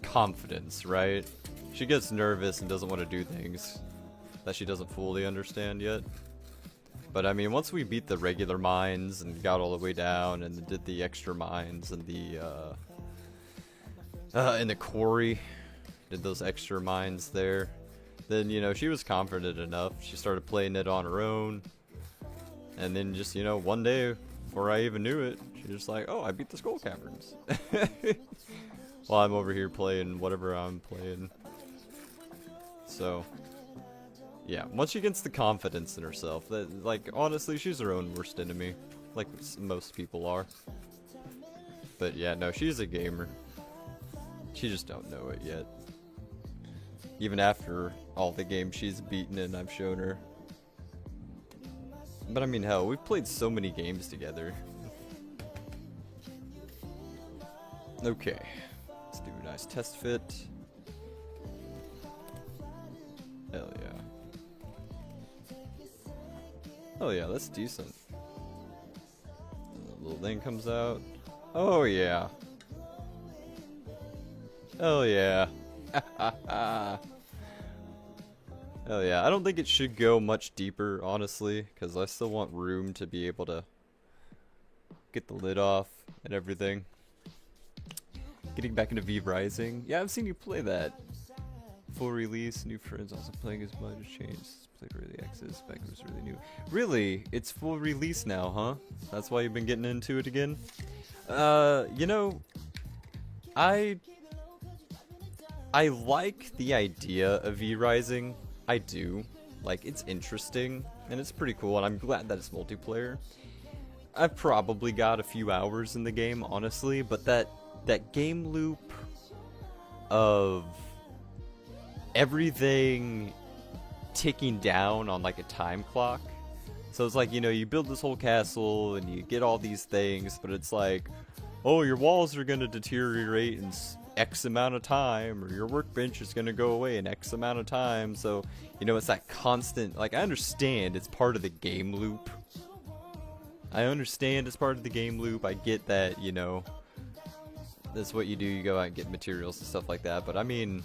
confidence, right? She gets nervous and doesn't want to do things that she doesn't fully understand yet. But I mean, once we beat the regular mines and got all the way down and did the extra mines and the in the quarry, did those extra mines there, then, you know, she was confident enough. She started playing it on her own. And then just, you know, one day, before I even knew it, she was like, oh, I beat the Skull Caverns. While I'm over here playing whatever I'm playing. So, yeah, once she gets the confidence in herself, that, like, honestly, she's her own worst enemy. Like most people are. But yeah, no, she's a gamer. She just don't know it yet. Even after all the games she's beaten and I've shown her. But I mean, hell, we've played so many games together. Okay, let's do a nice test fit. Hell yeah. Oh yeah, that's decent. The little thing comes out. Oh yeah. Hell yeah. Hell yeah. I don't think it should go much deeper, honestly, because I still want room to be able to get the lid off and everything. Getting back into V Rising. Yeah, I've seen you play that. Full release, new friends also playing as much, changed. Played early access, back it was really new. Really? It's full release now, huh? That's why you've been getting into it again? You know, I like the idea of V Rising. I do. Like, it's interesting, and it's pretty cool, and I'm glad that it's multiplayer. I've probably got a few hours in the game, honestly, but that game loop of everything ticking down on, like, a time clock. So it's like, you know, you build this whole castle, and you get all these things, but it's like, oh, your walls are gonna deteriorate in X amount of time, or your workbench is gonna go away in X amount of time. So, you know, it's that constant, like, I understand it's part of the game loop. I understand it's part of the game loop. I get that, you know, that's what you do. You go out and get materials and stuff like that. But I mean,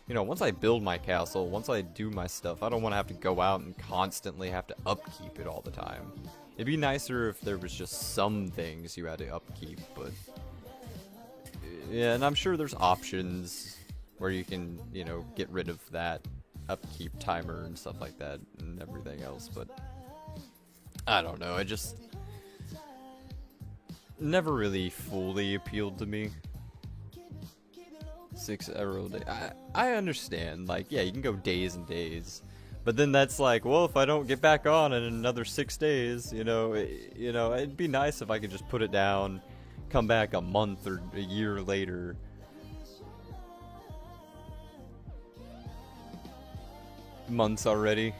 you know, once I build my castle, once I do my stuff, I don't want to have to go out and constantly have to upkeep it all the time. It'd be nicer if there was just some things you had to upkeep, but yeah, and I'm sure there's options where you can, you know, get rid of that upkeep timer and stuff like that and everything else, but I don't know, I just never really fully appealed to me. 6 arrow day. I understand, like, yeah, you can go days and days, But then that's like, well, if I don't get back on in another 6 days, it'd be nice if I could just put it down, come back a month or a year later. Months already.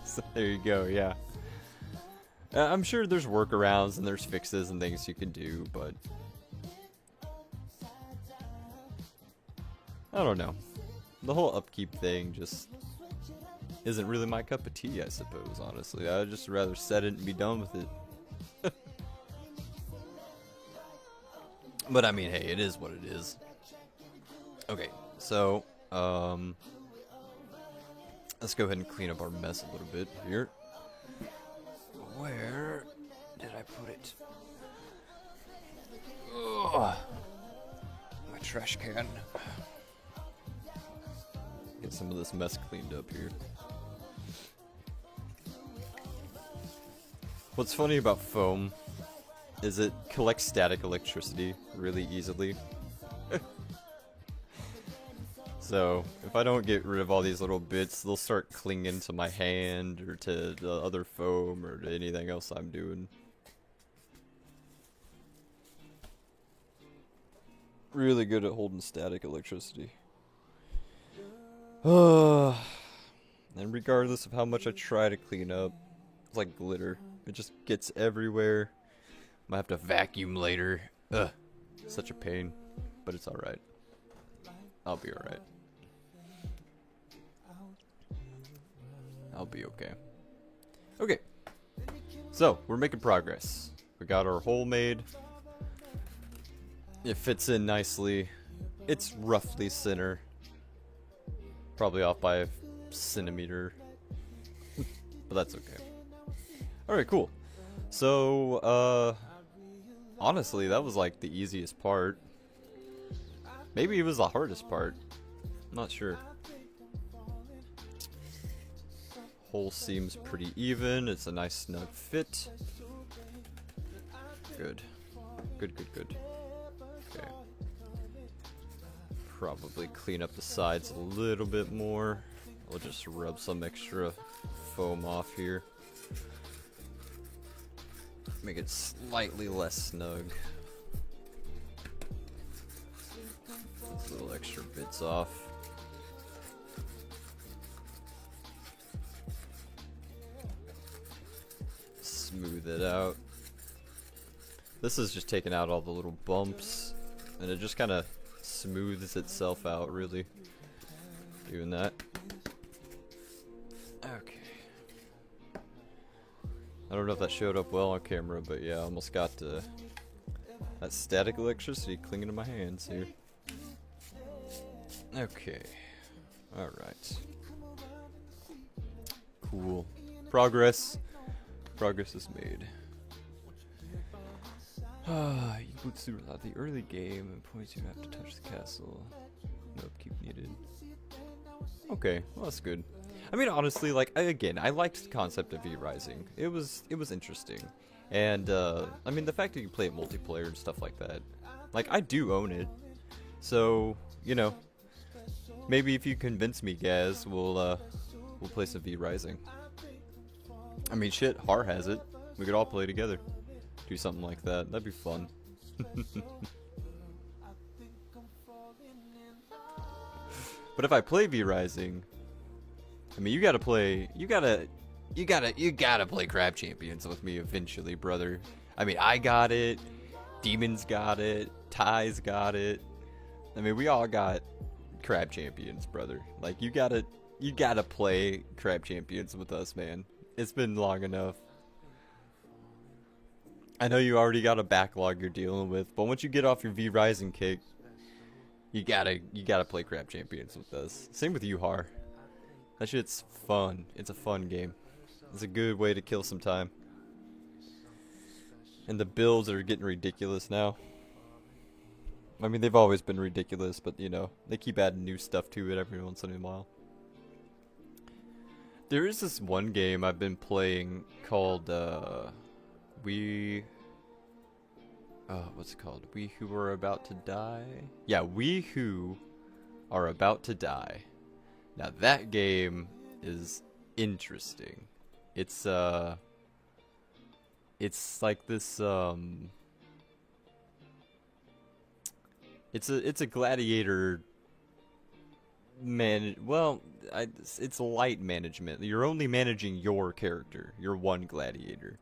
So there you go, yeah. I'm sure there's workarounds and there's fixes and things you can do, but I don't know. The whole upkeep thing just isn't really my cup of tea, I suppose, honestly. I'd just rather set it and be done with it. But I mean, hey, it is what it is. Okay, so, let's go ahead and clean up our mess a little bit here. Where did I put it? Ugh. My trash can. Get some of this mess cleaned up here. What's funny about foam is it collects static electricity really easily. So, if I don't get rid of all these little bits, they'll start clinging to my hand or to the other foam or to anything else I'm doing. Really good at holding static electricity. And regardless of how much I try to clean up, it's like glitter. It just gets everywhere. Might have to vacuum later. Ugh, such a pain, but it's alright. I'll be alright. I'll be okay. Okay, so we're making progress. We got our hole made. It fits in nicely. It's roughly center. Probably off by a centimeter. But that's okay. Alright, cool. So, honestly, that was like the easiest part. Maybe it was the hardest part. I'm not sure. Hole seems pretty even. It's a nice snug fit. Good. Good. Okay. Probably clean up the sides a little bit more. We'll just rub some extra foam off here. Make it slightly less snug. These little extra bits off. Smooth it out. This is just taking out all the little bumps, and it just kind of smooths itself out, really. Doing that. Okay. I don't know if that showed up well on camera, but yeah, I almost got that static electricity clinging to my hands here. Okay. Alright. Cool. Progress. Progress is made. You boot through the early game and points you have to touch the castle. No upkeep needed. Okay, well that's good. I mean, honestly, like, again, I liked the concept of V-Rising. It was interesting. And, I mean, the fact that you play it multiplayer and stuff like that. Like, I do own it. So, you know, maybe if you convince me, Gaz, we'll play some V-Rising. I mean, shit, Har has it. We could all play together. Do something like that. That'd be fun. But if I play V-Rising, I mean, you gotta play Crab Champions with me eventually, brother. I mean, I got it. Demons got it. Ty's got it. I mean, we all got Crab Champions, brother. Like, you gotta play Crab Champions with us, man. It's been long enough. I know you already got a backlog you're dealing with, but once you get off your V-Rising kick, you gotta play Crab Champions with us. Same with you, Har. That shit's fun. It's a fun game. It's a good way to kill some time. And the builds are getting ridiculous now. I mean, they've always been ridiculous, but you know, they keep adding new stuff to it every once in a while. There is this one game I've been playing called, what's it called? We Who Are About to Die? Yeah, We Who Are About to Die. Now that game is interesting. It's like this it's a gladiator it's light management. You're only managing your character, your one gladiator.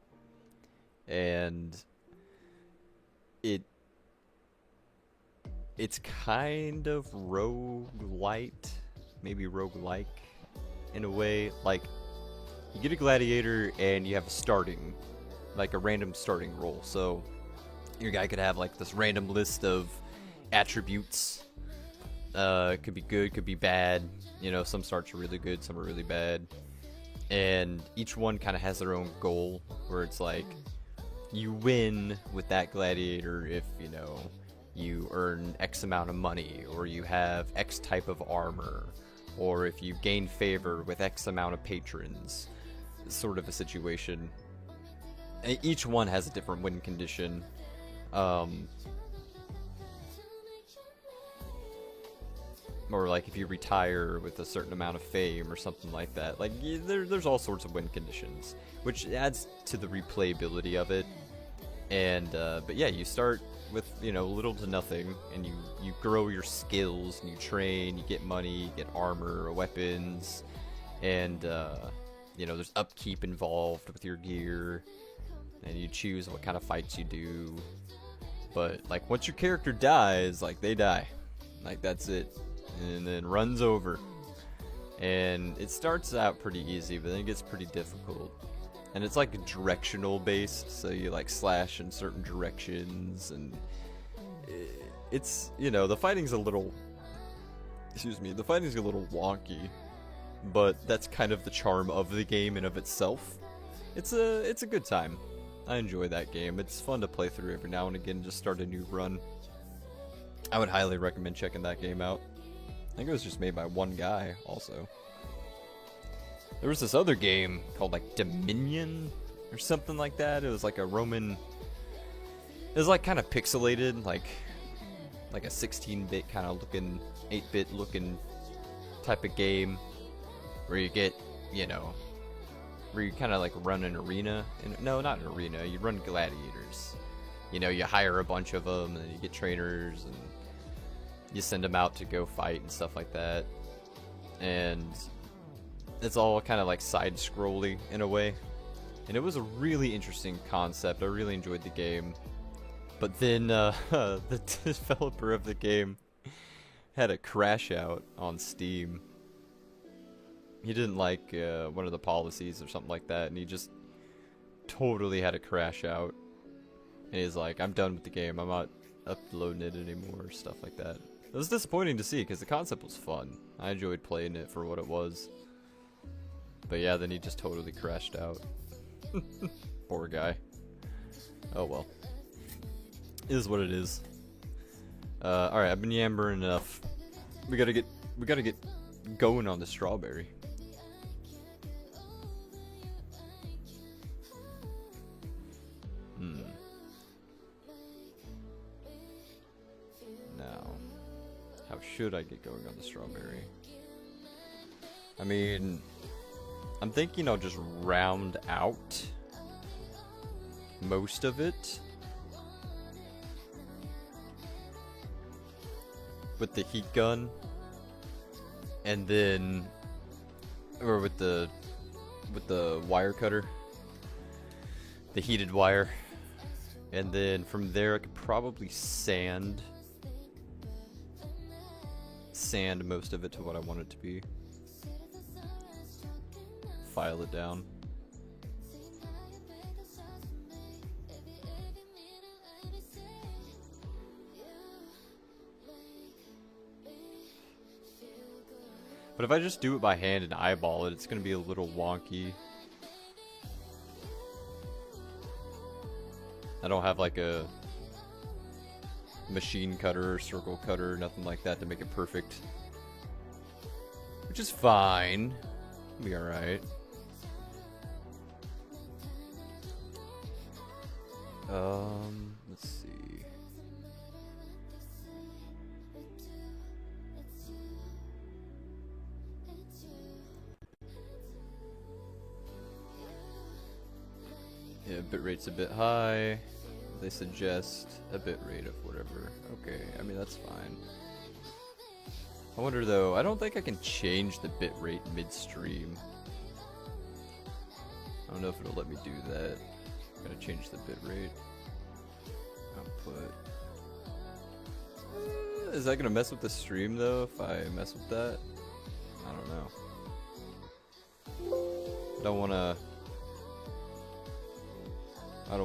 And it's kind of roguelite, maybe roguelike in a way. Like, you get a gladiator and you have a random starting roll. So your guy could have like this random list of attributes. Could be good, could be bad. You know, some starts are really good, some are really bad. And each one kind of has their own goal, where it's like, you win with that gladiator if, you know, you earn X amount of money, or you have X type of armor, or if you gain favor with X amount of patrons. Sort of a situation. And each one has a different win condition. Or like if you retire with a certain amount of fame or something like that. Like, there's all sorts of win conditions, which adds to the replayability of it. And but yeah, you start with, you know, little to nothing, and you grow your skills, and you train, you get money, you get armor, weapons, and you know, there's upkeep involved with your gear, and you choose what kind of fights you do. But like, once your character dies, like, they die, like, that's it, and then runs over. And it starts out pretty easy, but then it gets pretty difficult. And it's like directional based, so you like slash in certain directions, and it's, you know, the fighting's a little wonky, but that's kind of the charm of the game in of itself. It's a good time. I enjoy that game. It's fun to play through every now and again, just start a new run. I would highly recommend checking that game out. I think it was just made by one guy also. There was this other game called like Dominion or something like that. It was like a Roman... It was like kind of pixelated, like a 16-bit kind of looking, 8-bit looking type of game, where you get, you know, where you kind of like run an arena. No, not an arena. You run gladiators. You know, you hire a bunch of them, and you get trainers, and you send them out to go fight and stuff like that. And it's all kind of like side-scrolly in a way. And it was a really interesting concept. I really enjoyed the game. But then the developer of the game had a crash out on Steam. He didn't like one of the policies or something like that, and he just totally had a crash out. And he's like, I'm done with the game. I'm not uploading it anymore, stuff like that. It was disappointing to see, because the concept was fun. I enjoyed playing it for what it was. But yeah, then he just totally crashed out. Poor guy. Oh well. It is what it is. Alright, I've been yammering enough. We gotta get going on the strawberry. Now, how should I get going on the strawberry? I mean, I'm thinking I'll just round out most of it with the heat gun, and then, or with the wire cutter, the heated wire, and then from there I could probably sand most of it to what I want it to be. File it down. But if I just do it by hand and eyeball it, it's going to be a little wonky. I don't have like a machine cutter or circle cutter, nothing like that to make it perfect. Which is fine. It'll be alright. Let's see. Yeah, bitrate's a bit high. They suggest a bitrate of whatever. Okay, I mean that's fine. I wonder though, I don't think I can change the bitrate midstream. I don't know if it'll let me do that. Gotta change the bitrate. Output. Is that gonna mess with the stream though if I mess with that? I don't know. I don't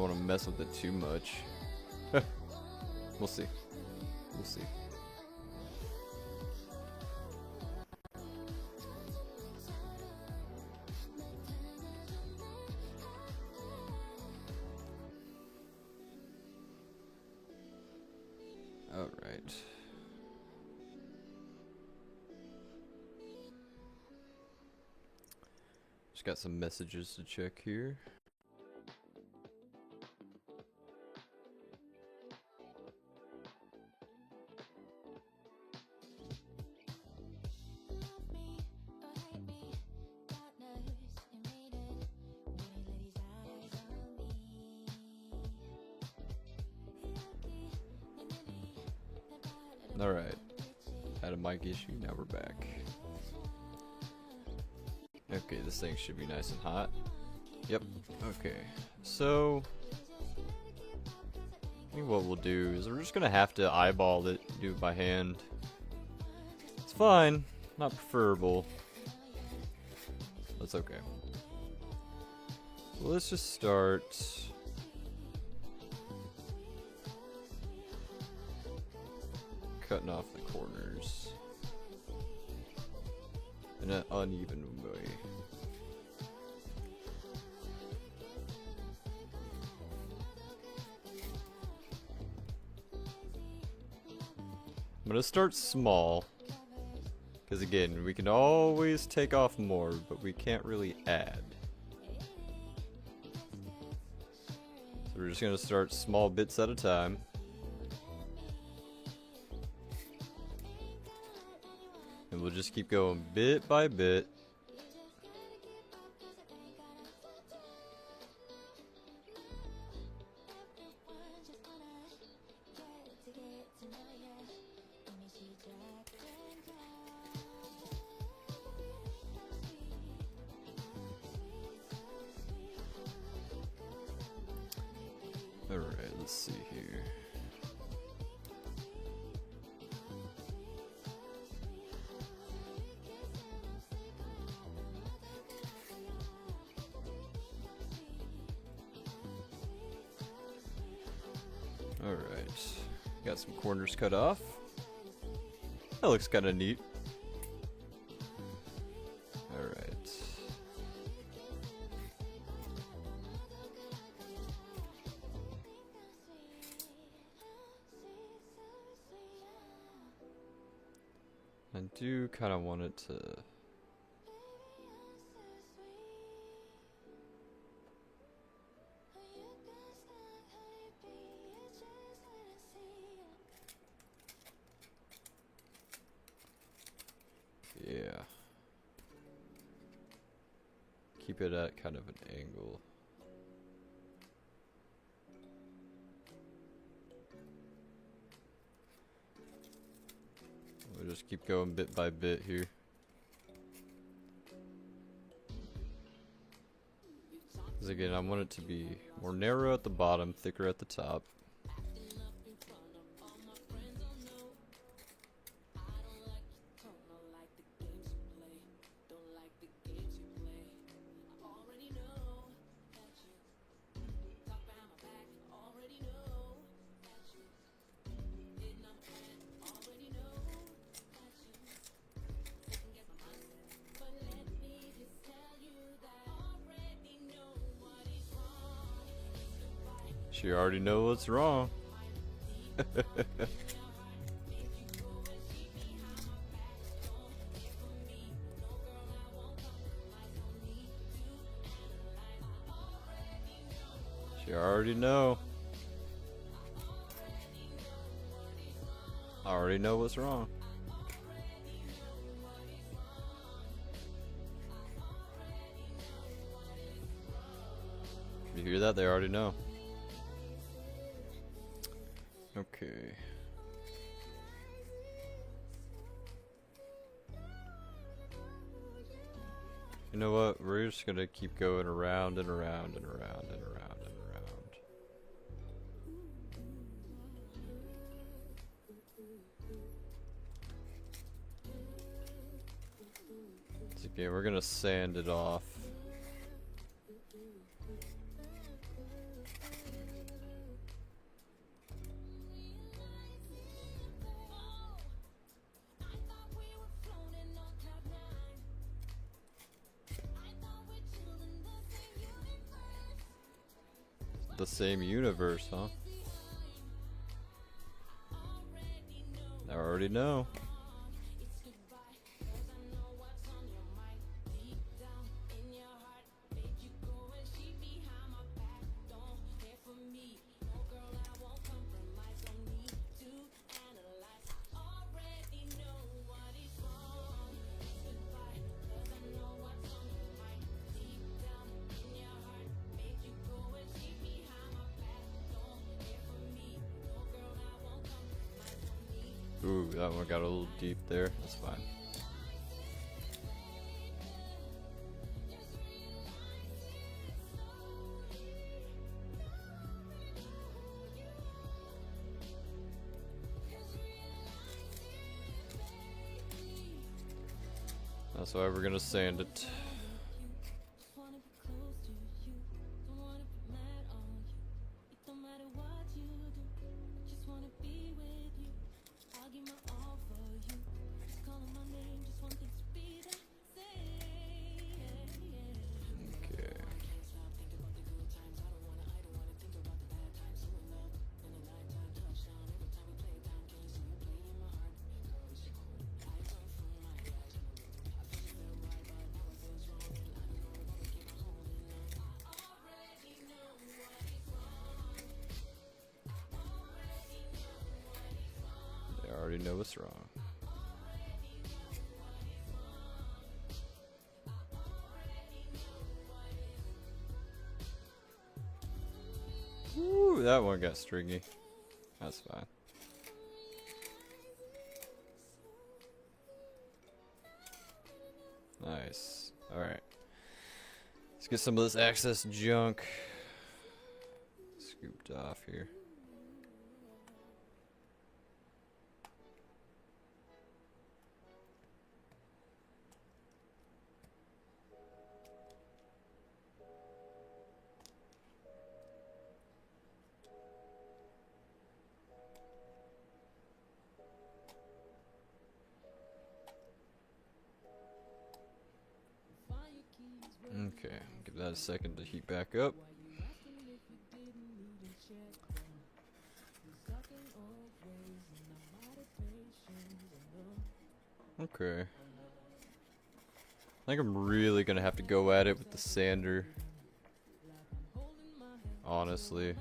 wanna mess with it too much. We'll see. We'll see. Alright. Just got some messages to check here. Alright. Had a mic issue, now we're back. Okay, this thing should be nice and hot. Yep. Okay. So I think what we'll do is we're just gonna have to eyeball it, do it by hand. It's fine, not preferable. That's okay. Well, let's just start. Cutting off the corners in an uneven way. I'm gonna start small, because again, we can always take off more, but we can't really add. So we're just gonna start small bits at a time. And we'll just keep going bit by bit. Alright, let's see here. Alright, got some corners cut off. That looks kind of neat. Alright. I do kind of want it to... Yeah. Keep it at kind of an angle. We'll just keep going bit by bit here. Because again, I want it to be more narrow at the bottom, thicker at the top. You already know what's wrong. You already know. I already know what's wrong. You hear that? They already know. Okay. You know what? We're just gonna keep going around and around and around and around and around. It's okay, we're gonna sand it off. The same universe, huh? I already know. Ooh, that one got a little deep there. That's fine. That's why we're gonna sand it. I already know what's wrong. Ooh, that one got stringy. That's fine. Nice. Alright. Let's get some of this excess junk scooped off here. Okay, give that a second to heat back up. Okay. I think I'm really gonna have to go at it with the sander. Honestly,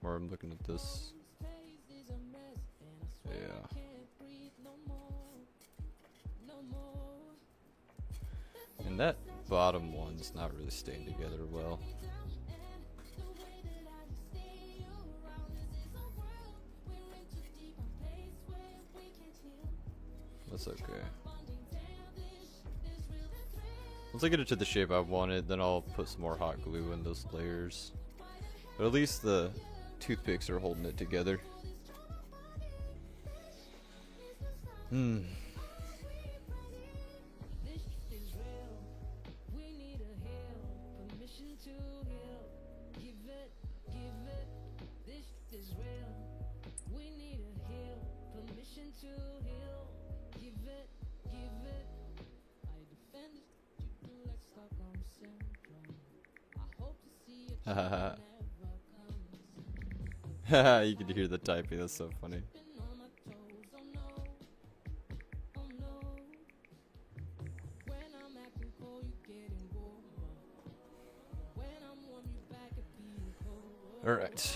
or I'm looking at this. Yeah. And that bottom one's not really staying together well. That's okay. Once I get it to the shape I wanted, then I'll put some more hot glue in those layers. But at least the toothpicks are holding it together. You can hear the typing, that's so funny. Alright.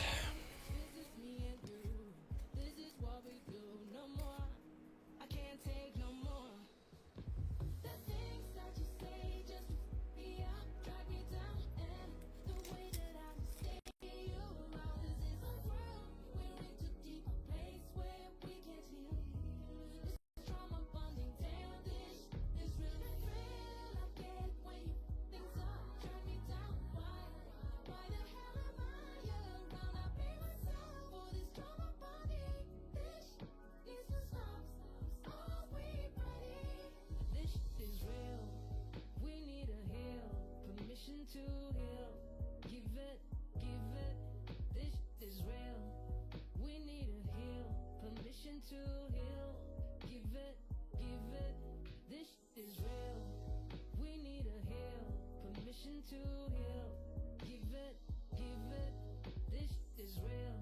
to heal. Give it, this is real. We need a heal, permission to heal. Give it, this is real. We need a heal, permission to heal. Give it, this is real.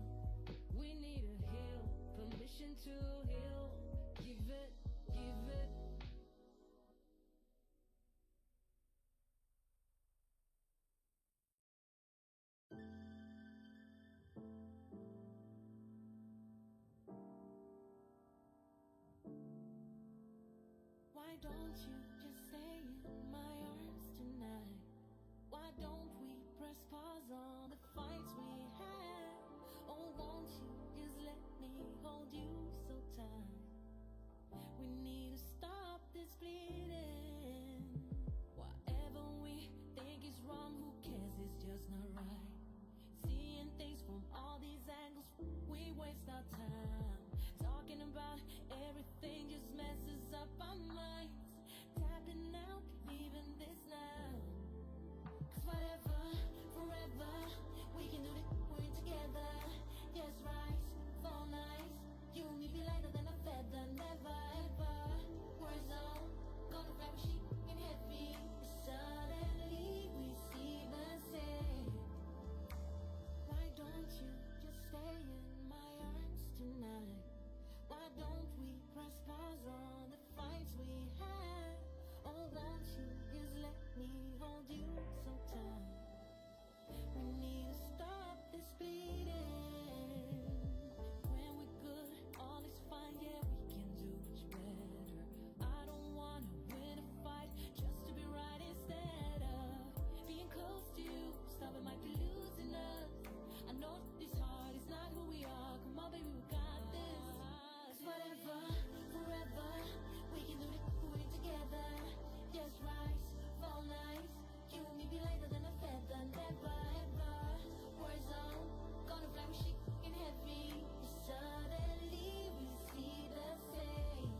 We need a heal, permission to heal. Give it. Why don't you just stay in my arms tonight? Why don't we press pause on the fights we had? Oh, won't you just let me hold you so tight? We need to stop this bleeding. Whatever we think is wrong, who cares? It's just not right. Seeing things from all these angles, we waste our time. Talking about everything just messes up our minds. Tapping out, leaving this now. 'Cause whatever, forever, we can do it, we're together. Yes, rise, fall nice. You and me be lighter than a feather. Never ever, words on, gonna fly with sheep and heavy. Suddenly we see the same. Why don't you just stay in my arms tonight? Why don't we press pause on the fights we had? Oh, won't you just let me hold you so tight? We need to stop this bleeding. When we're good, all is fine, yeah, we can do much better. I don't wanna win a fight just to be right instead of being close to you. Stop, it might be losing us. I know this heart is not who we are. Come on, baby, we got this. 'Cause whatever, forever, we can do it, we're together. Yes, rise, fall nice. You and me be lighter than a feather. Never ever, words on, gonna fly with chic and heavy. Suddenly we see the same.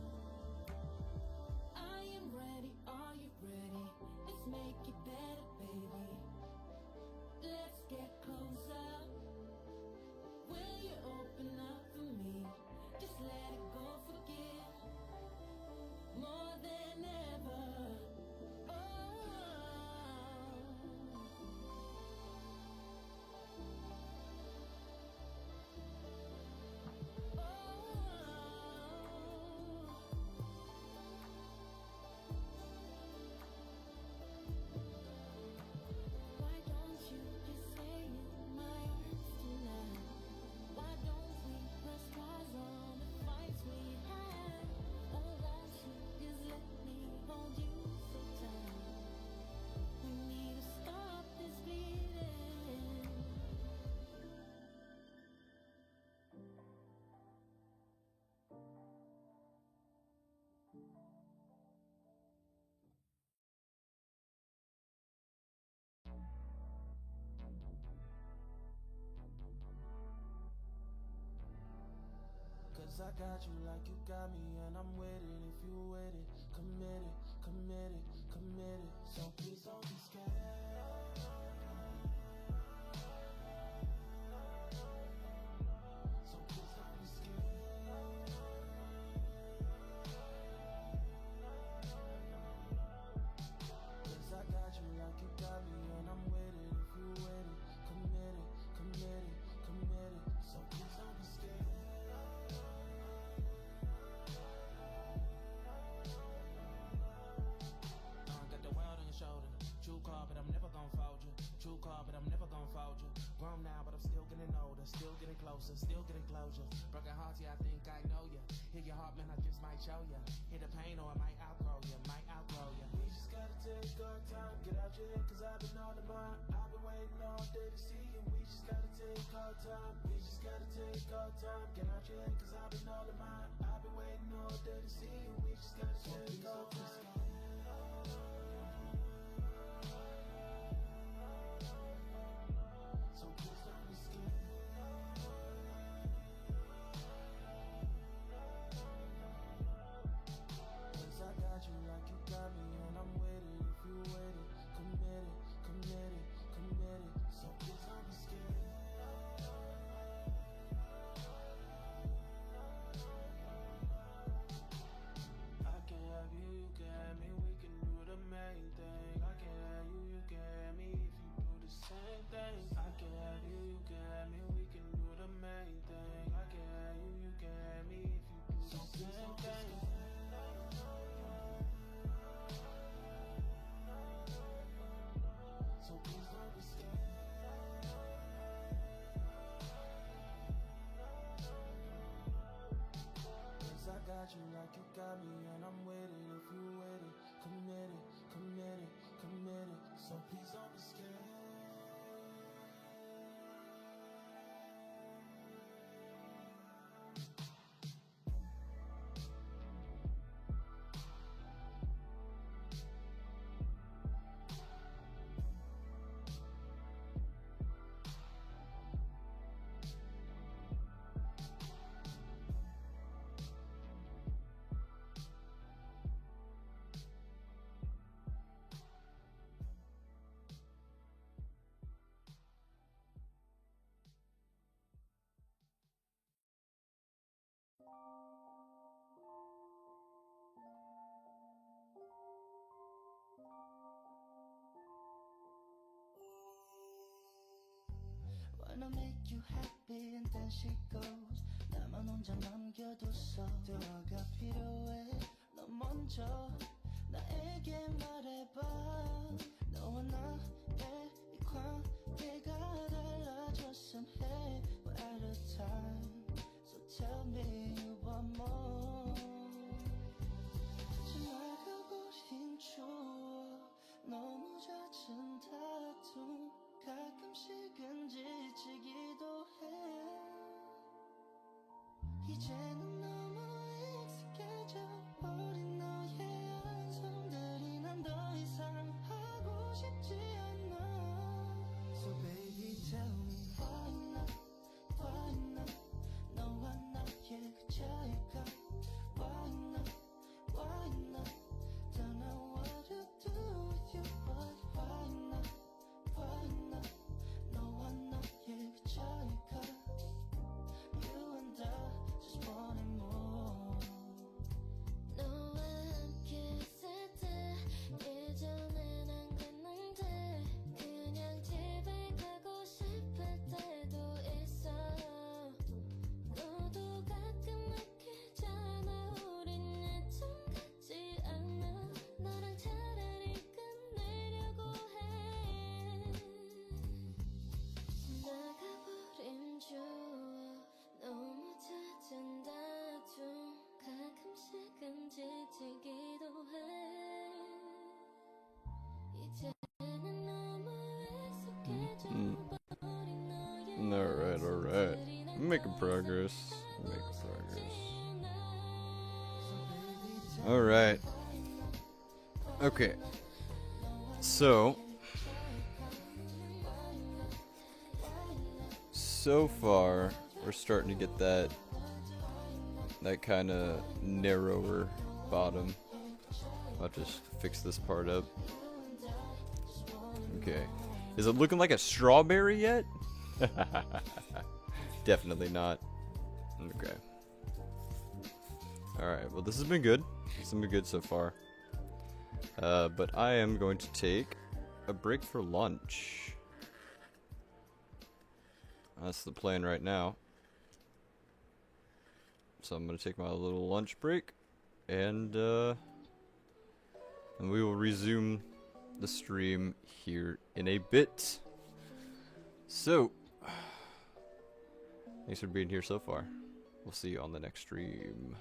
I am ready, are you ready? Let's make it better, baby. Let's get closer. Will you open up for me? Just let it go, forgive more than ever. Why don't you just stay in my arms tonight? Why don't we press pause on the fights we had? Oh, won't you just let me hold you so tight? We need to stop this bleeding. 'Cause I got you like you got me, and I'm with it if you with it. Committed, committed, committed. So please don't be scared. So please don't be scared. 'Cause I got you like you got me, and I'm with it if you with it. Committed, committed, committed. So please don't be scared. Got the world on your shoulder. True call, but I'm never gonna fold you. True call, but I'm never gonna fold you. Grown now, but I'm still getting older. Still getting closer, still getting closure. Broken hearts, yeah, I think I know ya. Hit your heart, man, I just might show ya. Hit the pain or I might outgrow ya, might outgrow ya. We just gotta take our time. Get out your head, 'cause I've been on the mind. I've been waiting all day to see you. We just gotta take our time. We just gotta take our time. Get out your head, 'cause I've been on the mind. I've been waiting all day to see you. We just gotta take our time. So please don't be scared. 'Cause I got you like you got me, and I'm with it if you with it. Committed, committed, got me and I'm with it. If you with it, committed, committed, committed. So please don't be scared. Wanna make you happy and then she goes. 나만 혼자 남겨뒀어. 대화가 필요해. 너 먼저 나에게 말해봐. 너와 나의 이 관계가 달라졌음 해. One at a time. So tell me you want more. 지나가버린 추억. 너무 잦은 다툼. 가끔씩은 지치기도 해. 이제는 너무 익숙해져 버린 너의 안성들이 난 더 이상 하고 싶지 않아. So baby tell me why not 너와 나의 그 차이가 why not Don't know what to do with you but why not 너와 나의 그 차이가 You and I just wanted more. 너와 함께 있을 때 예전엔 안 그랬는데 그냥 집에 가고 싶을 때도 있어. 너도 가끔 느끼잖아. 우린 예전 같지 않아. 너랑 차라리 끝내려고 해. 지나가버린 추억. 너무 잦은 다툼. 가끔씩은 지치기도 해. 이제는 너무 익숙해져 버린 너의 Alright. Making progress. Alright. Okay. So far, we're starting to get that kind of narrower bottom. I'll just fix this part up. Okay. Is it looking like a strawberry yet? Definitely not. Okay. Alright, well this has been good. This has been good so far. But I am going to take a break for lunch. That's the plan right now. So I'm going to take my little lunch break. And we will resume the stream here in a bit. So, thanks for being here so far. We'll see you on the next stream.